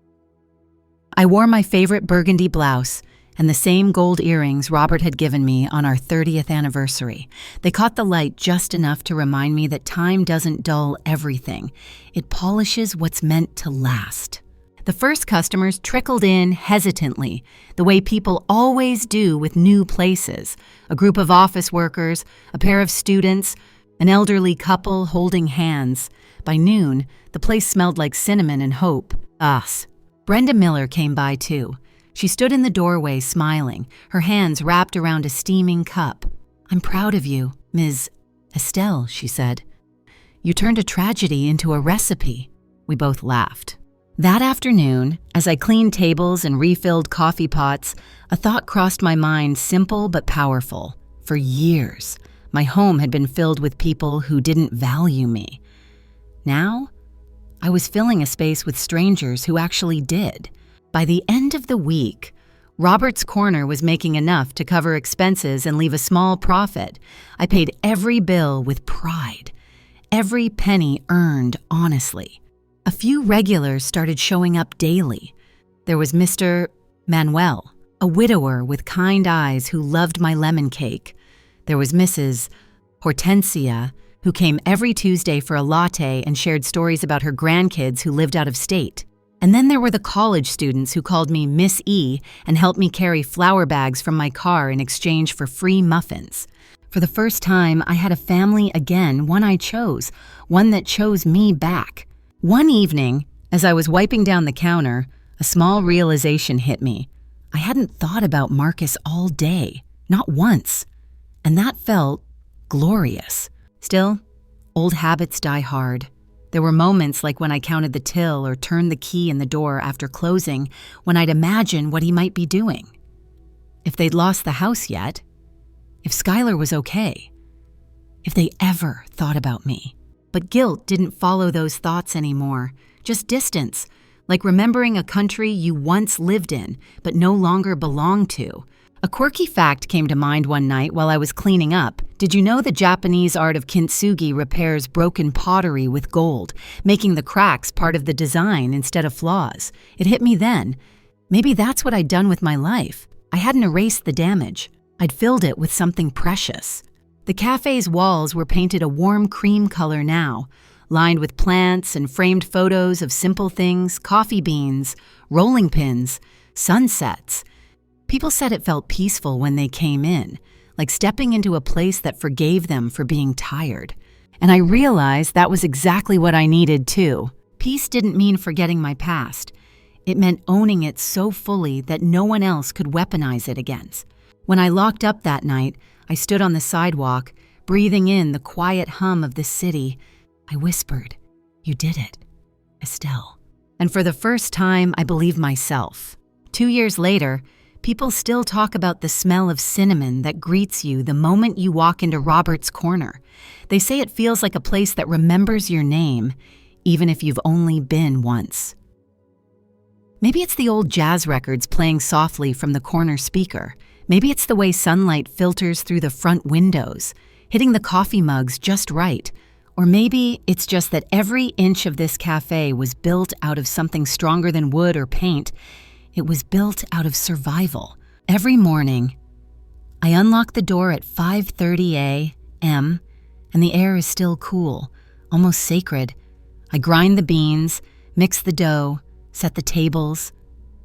I wore my favorite burgundy blouse and the same gold earrings Robert had given me on our 30th anniversary. They caught the light just enough to remind me that time doesn't dull everything. It polishes what's meant to last. The first customers trickled in hesitantly, the way people always do with new places. A group of office workers, a pair of students, an elderly couple holding hands. By noon, the place smelled like cinnamon and hope. Us. Brenda Miller came by too. She stood in the doorway smiling, her hands wrapped around a steaming cup. I'm proud of you, Ms. Estelle, she said. You turned a tragedy into a recipe. We both laughed. That afternoon, as I cleaned tables and refilled coffee pots, a thought crossed my mind, simple but powerful. For years, my home had been filled with people who didn't value me. Now, I was filling a space with strangers who actually did. By the end of the week, Robert's Corner was making enough to cover expenses and leave a small profit. I paid every bill with pride, every penny earned honestly. A few regulars started showing up daily. There was Mr. Manuel, a widower with kind eyes who loved my lemon cake. There was Mrs. Hortensia, who came every Tuesday for a latte and shared stories about her grandkids who lived out of state. And then there were the college students who called me Miss E and helped me carry flour bags from my car in exchange for free muffins. For the first time, I had a family again, one I chose, one that chose me back. One evening, as I was wiping down the counter, a small realization hit me. I hadn't thought about Marcus all day, not once, and that felt glorious. Still, old habits die hard. There were moments like when I counted the till or turned the key in the door after closing when I'd imagine what he might be doing. If they'd lost the house yet, if Skylar was okay, if they ever thought about me. But guilt didn't follow those thoughts anymore, just distance, like remembering a country you once lived in but no longer belonged to. A quirky fact came to mind one night while I was cleaning up. Did you know the Japanese art of kintsugi repairs broken pottery with gold, making the cracks part of the design instead of flaws? It hit me then. Maybe that's what I'd done with my life. I hadn't erased the damage. I'd filled it with something precious. The cafe's walls were painted a warm cream color now, lined with plants and framed photos of simple things, coffee beans, rolling pins, sunsets. People said it felt peaceful when they came in, like stepping into a place that forgave them for being tired. And I realized that was exactly what I needed too. Peace didn't mean forgetting my past. It meant owning it so fully that no one else could weaponize it against. When I locked up that night, I stood on the sidewalk, breathing in the quiet hum of the city. I whispered, "You did it, Estelle." And for the first time, I believed myself. 2 years later, people still talk about the smell of cinnamon that greets you the moment you walk into Robert's Corner. They say it feels like a place that remembers your name, even if you've only been once. Maybe it's the old jazz records playing softly from the corner speaker. Maybe it's the way sunlight filters through the front windows, hitting the coffee mugs just right. Or maybe it's just that every inch of this cafe was built out of something stronger than wood or paint. It was built out of survival. Every morning, I unlock the door at 5:30 a.m., and the air is still cool, almost sacred. I grind the beans, mix the dough, set the tables.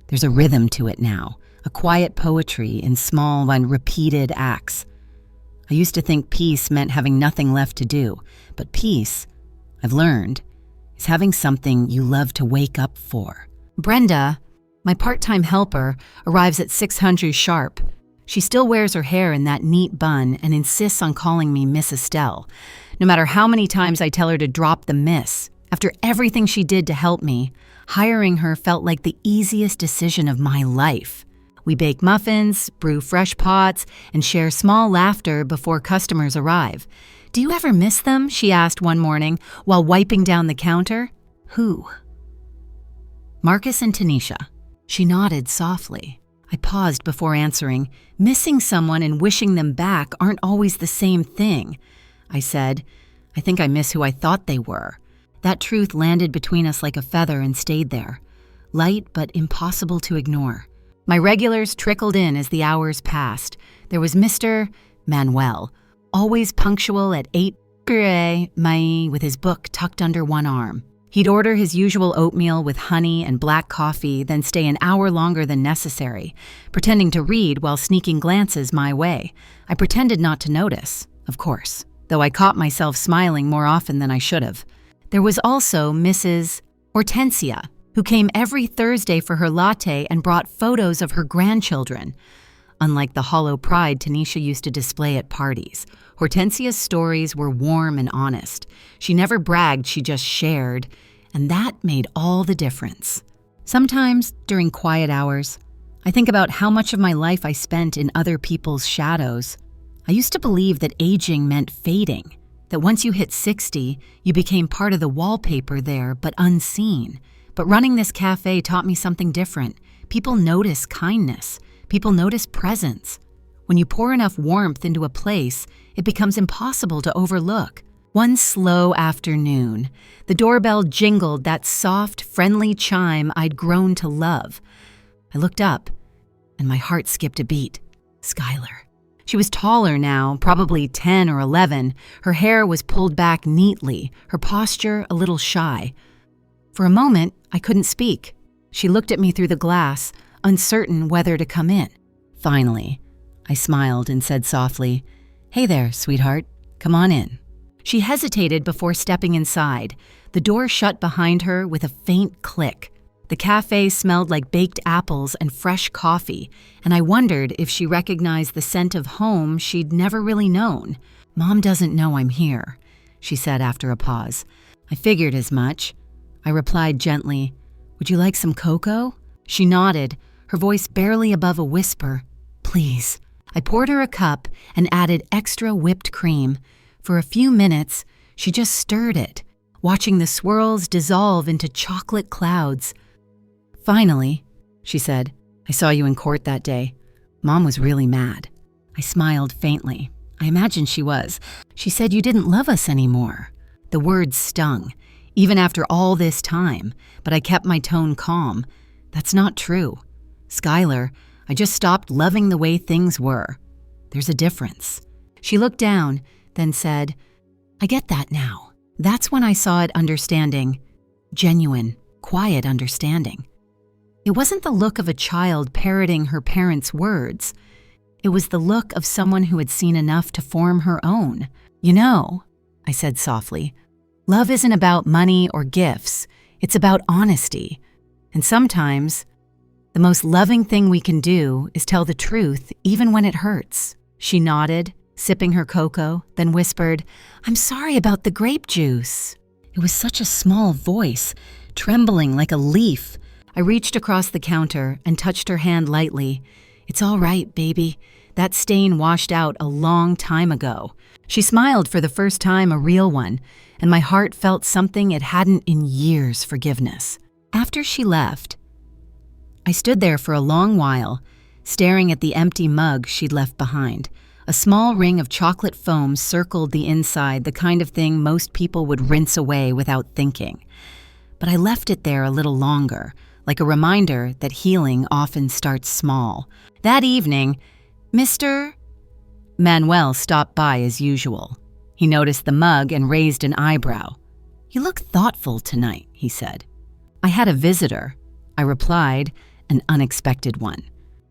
There's a rhythm to it now, a quiet poetry in small and repeated acts. I used to think peace meant having nothing left to do, but peace, I've learned, is having something you love to wake up for. Brenda, my part-time helper, arrives at 600 sharp. She still wears her hair in that neat bun and insists on calling me Miss Estelle, no matter how many times I tell her to drop the miss. After everything she did to help me, hiring her felt like the easiest decision of my life. We bake muffins, brew fresh pots, and share small laughter before customers arrive. "Do you ever miss them?" she asked one morning while wiping down the counter. "Who?" "Marcus and Tanisha." She nodded softly. I paused before answering. Missing someone and wishing them back aren't always the same thing. I said, "I think I miss who I thought they were." That truth landed between us like a feather and stayed there, light but impossible to ignore. My regulars trickled in as the hours passed. There was Mr. Manuel, always punctual at 8 p.m. with his book tucked under one arm. He'd order his usual oatmeal with honey and black coffee, then stay an hour longer than necessary, pretending to read while sneaking glances my way. I pretended not to notice, of course, though I caught myself smiling more often than I should have. There was also Mrs. Hortensia, who came every Thursday for her latte and brought photos of her grandchildren. Unlike the hollow pride Tanisha used to display at parties, Hortensia's stories were warm and honest. She never bragged, she just shared, and that made all the difference. Sometimes, during quiet hours, I think about how much of my life I spent in other people's shadows. I used to believe that aging meant fading, that once you hit 60, you became part of the wallpaper there, but unseen. But running this cafe taught me something different. People notice kindness. People notice presence. When you pour enough warmth into a place, it becomes impossible to overlook. One slow afternoon, the doorbell jingled that soft, friendly chime I'd grown to love. I looked up, and my heart skipped a beat. Skylar. She was taller now, probably 10 or 11. Her hair was pulled back neatly, her posture a little shy. For a moment, I couldn't speak. She looked at me through the glass, uncertain whether to come in. Finally, I smiled and said softly, "Hey there, sweetheart. Come on in." She hesitated before stepping inside. The door shut behind her with a faint click. The cafe smelled like baked apples and fresh coffee, and I wondered if she recognized the scent of home she'd never really known. "Mom doesn't know I'm here," she said after a pause. "I figured as much." I replied gently, "Would you like some cocoa?" She nodded, her voice barely above a whisper. "Please." I poured her a cup and added extra whipped cream. For a few minutes, she just stirred it, watching the swirls dissolve into chocolate clouds. "Finally," she said, "I saw you in court that day. Mom was really mad." I smiled faintly. I imagine she was. "She said you didn't love us anymore." The words stung, even after all this time, but I kept my tone calm. "That's not true. Skylar, I just stopped loving the way things were. There's a difference." She looked down, then said, "I get that now." That's when I saw it understanding. Genuine, quiet understanding. It wasn't the look of a child parroting her parents' words. It was the look of someone who had seen enough to form her own. "You know," I said softly, "love isn't about money or gifts. It's about honesty. And sometimes, the most loving thing we can do is tell the truth even when it hurts." She nodded, sipping her cocoa, then whispered, "I'm sorry about the grape juice." It was such a small voice, trembling like a leaf. I reached across the counter and touched her hand lightly. "It's all right, baby. That stain washed out a long time ago." She smiled for the first time, a real one, and my heart felt something it hadn't in years: forgiveness. After she left, I stood there for a long while, staring at the empty mug she'd left behind. A small ring of chocolate foam circled the inside, the kind of thing most people would rinse away without thinking. But I left it there a little longer, like a reminder that healing often starts small. That evening, Mr. Manuel stopped by as usual. He noticed the mug and raised an eyebrow. "You look thoughtful tonight," he said. "I had a visitor," I replied, an unexpected one.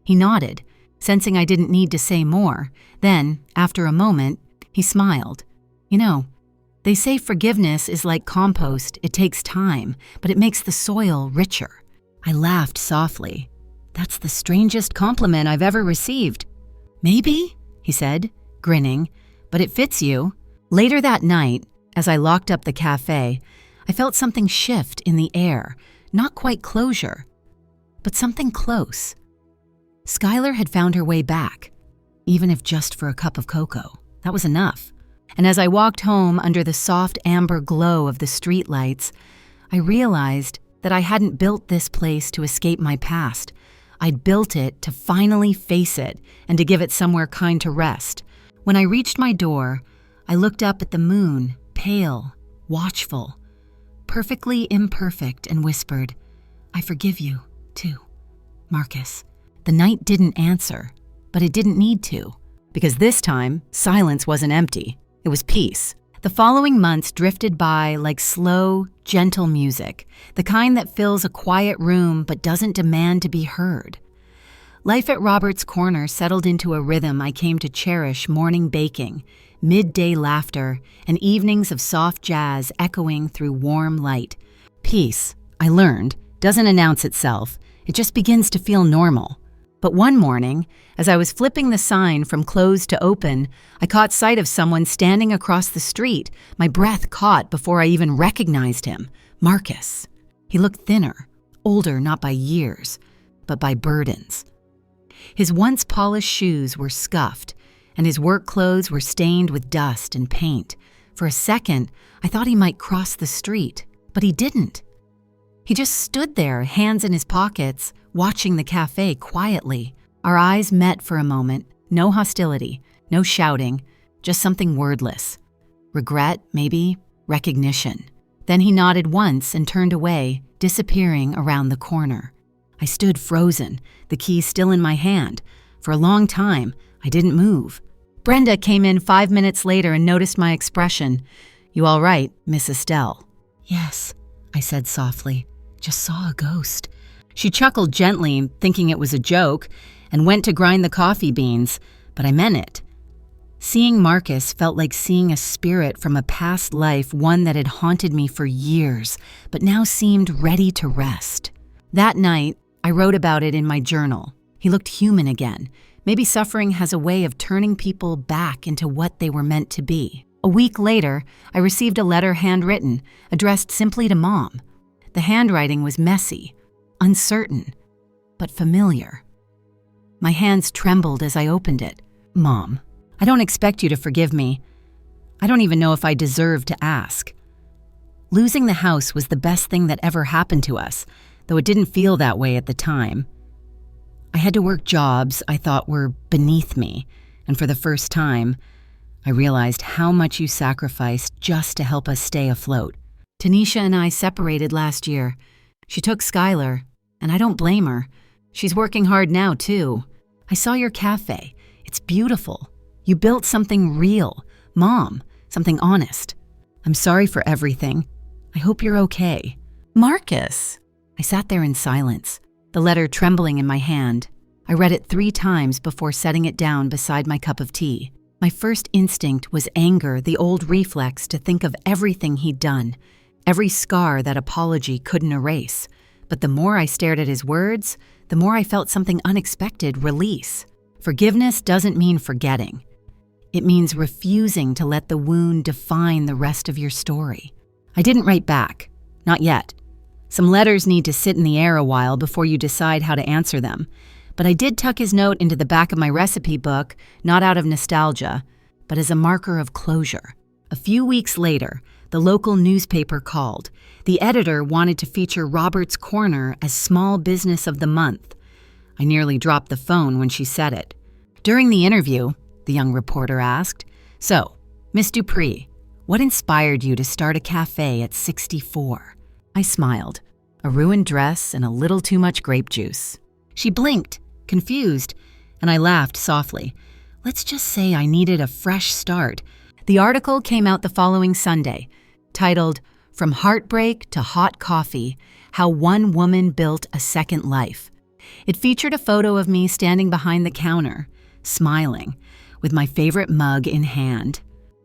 He nodded, sensing I didn't need to say more. Then, after a moment, he smiled. "You know, they say forgiveness is like compost. It takes time, but it makes the soil richer." I laughed softly. "That's the strangest compliment I've ever received." "Maybe," he said, grinning, "but it fits you." Later that night, as I locked up the cafe, I felt something shift in the air, not quite closure, but something close. Skylar had found her way back, even if just for a cup of cocoa. That was enough. And as I walked home under the soft amber glow of the streetlights, I realized that I hadn't built this place to escape my past. I'd built it to finally face it and to give it somewhere kind to rest. When I reached my door, I looked up at the moon, pale, watchful, perfectly imperfect, and whispered, "I forgive you, too, Marcus." The night didn't answer, but it didn't need to, because this time, silence wasn't empty. It was peace. The following months drifted by like slow, gentle music, the kind that fills a quiet room but doesn't demand to be heard. Life at Robert's Corner settled into a rhythm I came to cherish: morning baking, midday laughter, and evenings of soft jazz echoing through warm light. Peace, I learned, doesn't announce itself. It just begins to feel normal. But one morning, as I was flipping the sign from closed to open, I caught sight of someone standing across the street, my breath caught before I even recognized him. Marcus. He looked thinner, older not by years, but by burdens. His once polished shoes were scuffed, and his work clothes were stained with dust and paint. For a second, I thought he might cross the street, but he didn't. He just stood there, hands in his pockets, watching the cafe quietly. Our eyes met for a moment, no hostility, no shouting, just something wordless. Regret, maybe, recognition. Then he nodded once and turned away, disappearing around the corner. I stood frozen, the key still in my hand. For a long time, I didn't move. Brenda came in 5 minutes later and noticed my expression. "You all right, Miss Estelle?" "Yes," I said softly. "Just saw a ghost." She chuckled gently, thinking it was a joke, and went to grind the coffee beans, but I meant it. Seeing Marcus felt like seeing a spirit from a past life, one that had haunted me for years, but now seemed ready to rest. That night, I wrote about it in my journal. He looked human again. Maybe suffering has a way of turning people back into what they were meant to be. A week later, I received a letter handwritten, addressed simply to Mom. The handwriting was messy, uncertain, but familiar. My hands trembled as I opened it. "Mom, I don't expect you to forgive me. I don't even know if I deserve to ask. Losing the house was the best thing that ever happened to us, though it didn't feel that way at the time. I had to work jobs I thought were beneath me, and for the first time, I realized how much you sacrificed just to help us stay afloat. Tanisha and I separated last year. She took Skylar, and I don't blame her. She's working hard now, too. I saw your cafe. It's beautiful. You built something real. Mom, something honest. I'm sorry for everything. I hope you're okay. Marcus!" I sat there in silence, the letter trembling in my hand. I read it 3 times before setting it down beside my cup of tea. My first instinct was anger, the old reflex to think of everything he'd done, every scar that apology couldn't erase. But the more I stared at his words, the more I felt something unexpected release. Forgiveness doesn't mean forgetting. It means refusing to let the wound define the rest of your story. I didn't write back. Not yet. Some letters need to sit in the air a while before you decide how to answer them. But I did tuck his note into the back of my recipe book, not out of nostalgia, but as a marker of closure. A few weeks later, the local newspaper called. The editor wanted to feature Robert's Corner as Small Business of the Month. I nearly dropped the phone when she said it. During the interview, the young reporter asked, "So, Miss Dupree, what inspired you to start a cafe at 64? I smiled. A ruined dress and a little too much grape juice. She blinked, confused, and I laughed softly. Let's just say I needed a fresh start. The article came out the following Sunday, titled, "From Heartbreak to Hot Coffee, How One Woman Built a Second Life." It featured a photo of me standing behind the counter, smiling, with my favorite mug in hand.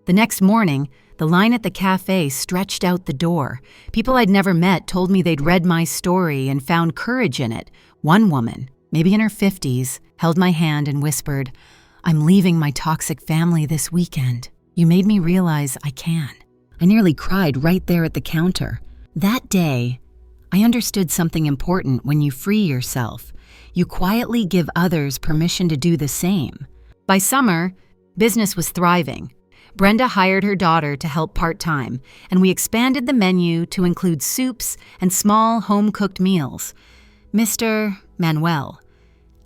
The next morning, the line at the cafe stretched out the door. People I'd never met told me they'd read my story and found courage in it. One woman, maybe in her 50s, held my hand and whispered, "I'm leaving my toxic family this weekend. You made me realize I can." I nearly cried right there at the counter. That day, I understood something important. When you free yourself, you quietly give others permission to do the same. By summer, business was thriving. Brenda hired her daughter to help part-time, and we expanded the menu to include soups and small home-cooked meals. Mr. Manuel,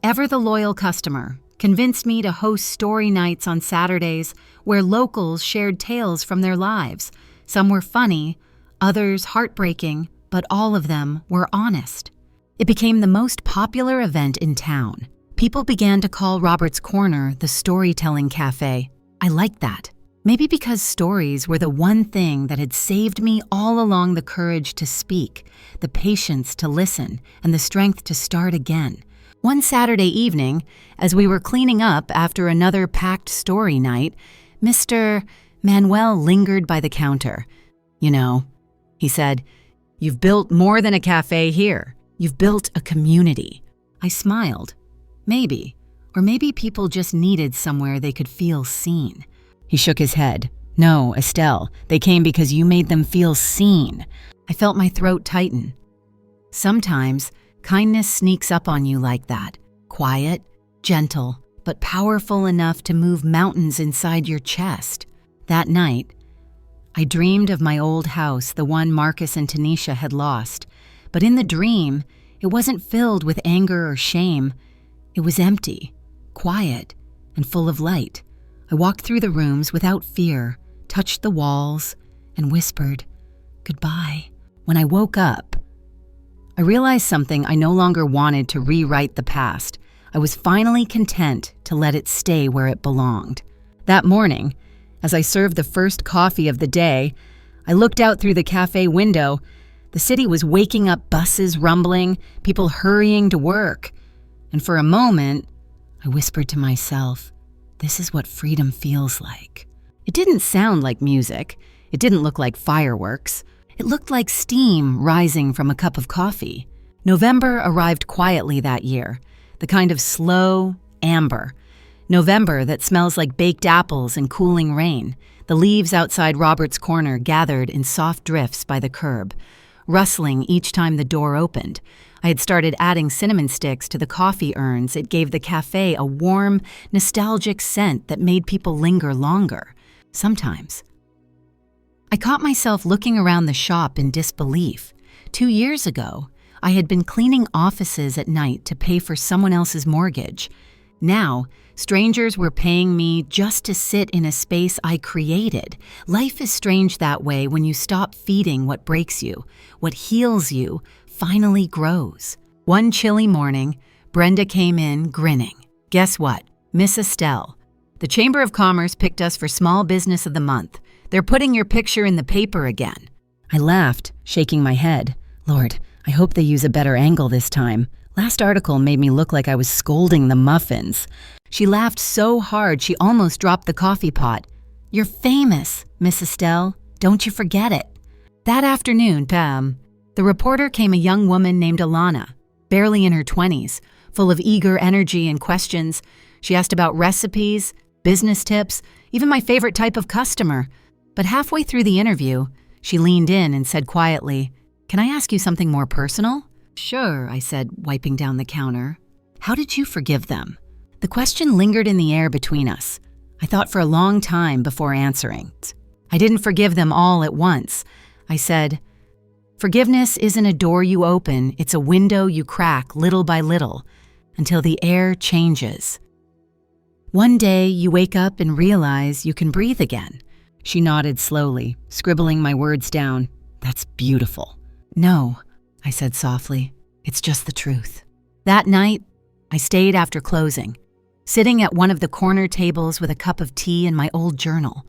ever the loyal customer, convinced me to host story nights on Saturdays where locals shared tales from their lives. Some were funny, others heartbreaking, but all of them were honest. It became the most popular event in town. People began to call Robert's Corner the storytelling cafe. I liked that. Maybe because stories were the one thing that had saved me all along: the courage to speak, the patience to listen, and the strength to start again. One Saturday evening, as we were cleaning up after another packed story night, Mr. Manuel lingered by the counter. "You know," he said, "you've built more than a cafe here. You've built a community." I smiled. Maybe. Or maybe people just needed somewhere they could feel seen. He shook his head. "No, Estelle, they came because you made them feel seen." I felt my throat tighten. Sometimes, kindness sneaks up on you like that. Quiet, gentle, but powerful enough to move mountains inside your chest. That night, I dreamed of my old house, the one Marcus and Tanisha had lost. But in the dream, it wasn't filled with anger or shame. It was empty, quiet, and full of light. I walked through the rooms without fear, touched the walls, and whispered, "Goodbye." When I woke up, I realized something. I no longer wanted to rewrite the past. I was finally content to let it stay where it belonged. That morning, as I served the first coffee of the day, I looked out through the cafe window. The city was waking up, buses rumbling, people hurrying to work. And for a moment, I whispered to myself, "This is what freedom feels like." It didn't sound like music. It didn't look like fireworks. It looked like steam rising from a cup of coffee. November arrived quietly that year, the kind of slow amber. November that smells like baked apples and cooling rain. The leaves outside Robert's Corner gathered in soft drifts by the curb, rustling each time the door opened. I had started adding cinnamon sticks to the coffee urns. It gave the cafe a warm, nostalgic scent that made people linger longer. Sometimes. I caught myself looking around the shop in disbelief. 2 years ago, I had been cleaning offices at night to pay for someone else's mortgage. Now, strangers were paying me just to sit in a space I created. Life is strange that way when you stop feeding what breaks you. What heals you finally grows. One chilly morning, Brenda came in grinning. "Guess what? Miss Estelle. The Chamber of Commerce picked us for Small Business of the Month. They're putting your picture in the paper again." I laughed, shaking my head. Lord, I hope they use a better angle this time. Last article made me look like I was scolding the muffins. She laughed so hard she almost dropped the coffee pot. "You're famous, Miss Estelle. Don't you forget it." That afternoon, the reporter came a young woman named Alana, barely in her 20s, full of eager energy and questions. She asked about recipes, business tips, even my favorite type of customer. But halfway through the interview, she leaned in and said quietly, "Can I ask you something more personal?" "Sure," I said, wiping down the counter. "How did you forgive them?" The question lingered in the air between us. I thought for a long time before answering. "I didn't forgive them all at once." I said, "Forgiveness isn't a door you open, it's a window you crack little by little, until the air changes. One day you wake up and realize you can breathe again." She nodded slowly, scribbling my words down. "That's beautiful." "No," I said softly, "it's just the truth." That night, I stayed after closing. sitting at one of the corner tables with a cup of tea and my old journal.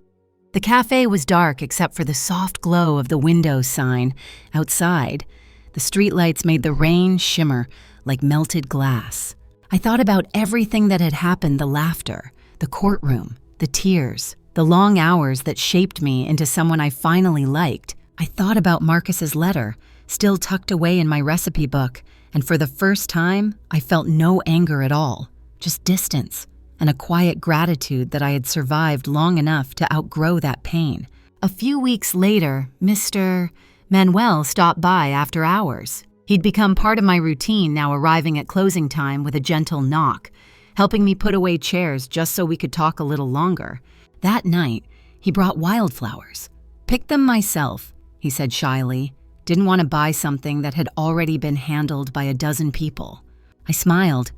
The cafe was dark except for the soft glow of the window sign. Outside, the streetlights made the rain shimmer like melted glass. I thought about everything that had happened, the laughter, the courtroom, the tears, the long hours that shaped me into someone I finally liked. I thought about Marcus's letter, still tucked away in my recipe book, and for the first time, I felt no anger at all, just distance and a quiet gratitude that I had survived long enough to outgrow that pain. A few weeks later, Mr. Manuel stopped by after hours. He'd become part of my routine, now arriving at closing time with a gentle knock, helping me put away chairs just so we could talk a little longer. That night, he brought wildflowers. "Picked them myself," he said shyly. Didn't want to buy something that had already been handled by a dozen people. I smiled,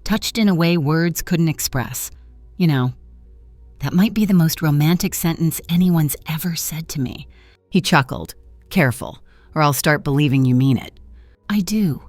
touched in a way words couldn't express. You know, that might be the most romantic sentence anyone's ever said to me. He chuckled. "Careful, or I'll start believing you mean it." "I do,"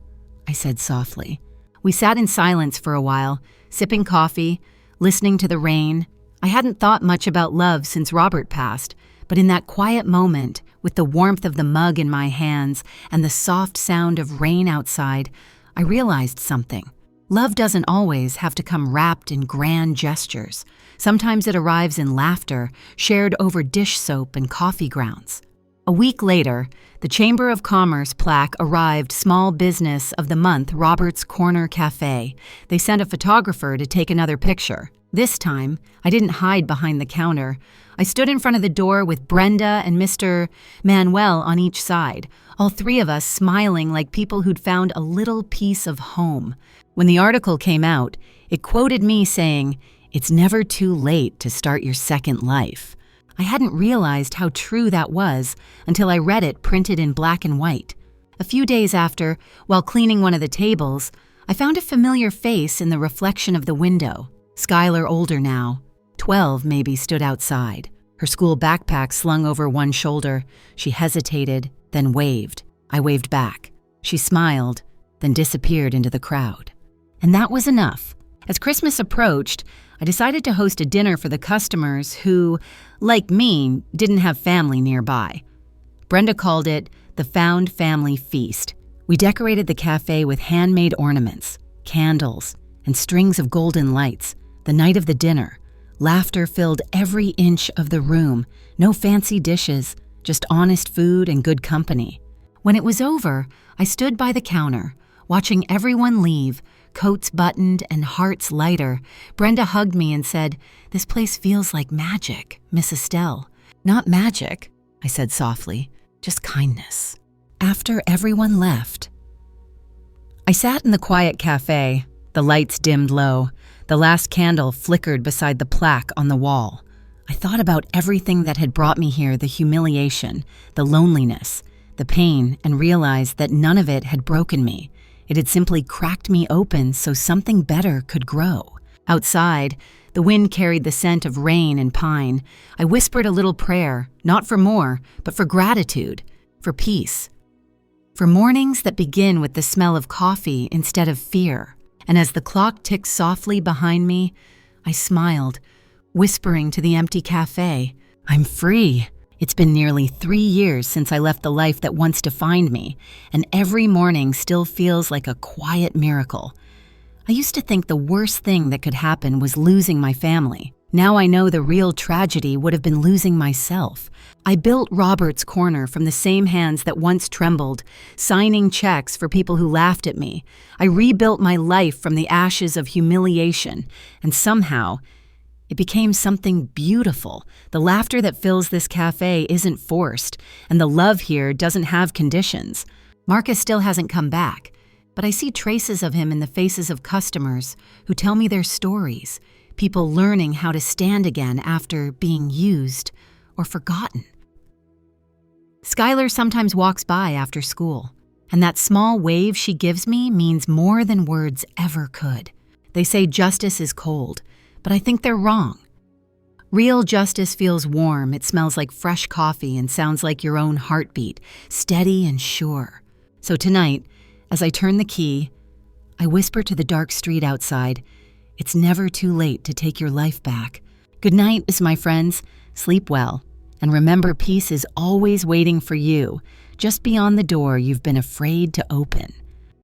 I said softly. We sat in silence for a while, sipping coffee, listening to the rain. I hadn't thought much about love since Robert passed, but in that quiet moment, with the warmth of the mug in my hands and the soft sound of rain outside, I realized something. Love doesn't always have to come wrapped in grand gestures. Sometimes it arrives in laughter, shared over dish soap and coffee grounds. A week later, the Chamber of Commerce plaque arrived, Small Business of the Month, Robert's Corner Cafe. They sent a photographer to take another picture. This time, I didn't hide behind the counter. I stood in front of the door with Brenda and Mr. Manuel on each side, all three of us smiling like people who'd found a little piece of home. When the article came out, it quoted me saying, "It's never too late to start your second life." I hadn't realized how true that was until I read it printed in black and white. A few days after, while cleaning one of the tables, I found a familiar face in the reflection of the window. Skylar, older now, 12 maybe, stood outside, her school backpack slung over one shoulder. She hesitated, then waved. I waved back. She smiled, then disappeared into the crowd. And that was enough. As Christmas approached, I decided to host a dinner for the customers who, like me, didn't have family nearby. Brenda called it the Found Family Feast. We decorated the cafe with handmade ornaments, candles, and strings of golden lights. The night of the dinner, laughter filled every inch of the room. No fancy dishes, just honest food and good company. When it was over, I stood by the counter, watching everyone leave, coats buttoned and hearts lighter. Brenda hugged me and said, "This place feels like magic, Miss Estelle." "Not magic," I said softly, "just kindness." After everyone left, I sat in the quiet cafe. The lights dimmed low. The last candle flickered beside the plaque on the wall. I thought about everything that had brought me here, the humiliation, the loneliness, the pain, and realized that none of it had broken me. It had simply cracked me open so something better could grow. Outside, the wind carried the scent of rain and pine. I whispered a little prayer, not for more, but for gratitude, for peace, for mornings that begin with the smell of coffee instead of fear. And as the clock ticked softly behind me, I smiled, whispering to the empty cafe, "I'm free." It's been nearly 3 years since I left the life that once defined me, and every morning still feels like a quiet miracle. I used to think the worst thing that could happen was losing my family. Now I know the real tragedy would have been losing myself. I built Robert's Corner from the same hands that once trembled, signing checks for people who laughed at me. I rebuilt my life from the ashes of humiliation, and somehow, it became something beautiful. The laughter that fills this cafe isn't forced, and the love here doesn't have conditions. Marcus still hasn't come back, but I see traces of him in the faces of customers who tell me their stories, people learning how to stand again after being used or forgotten. Skylar sometimes walks by after school, and that small wave she gives me means more than words ever could. They say justice is cold, but I think they're wrong. Real justice feels warm, it smells like fresh coffee and sounds like your own heartbeat, steady and sure. So tonight, as I turn the key, I whisper to the dark street outside, It's never too late to take your life back. Good night, my friends. Sleep well. And remember, peace is always waiting for you, just beyond the door you've been afraid to open.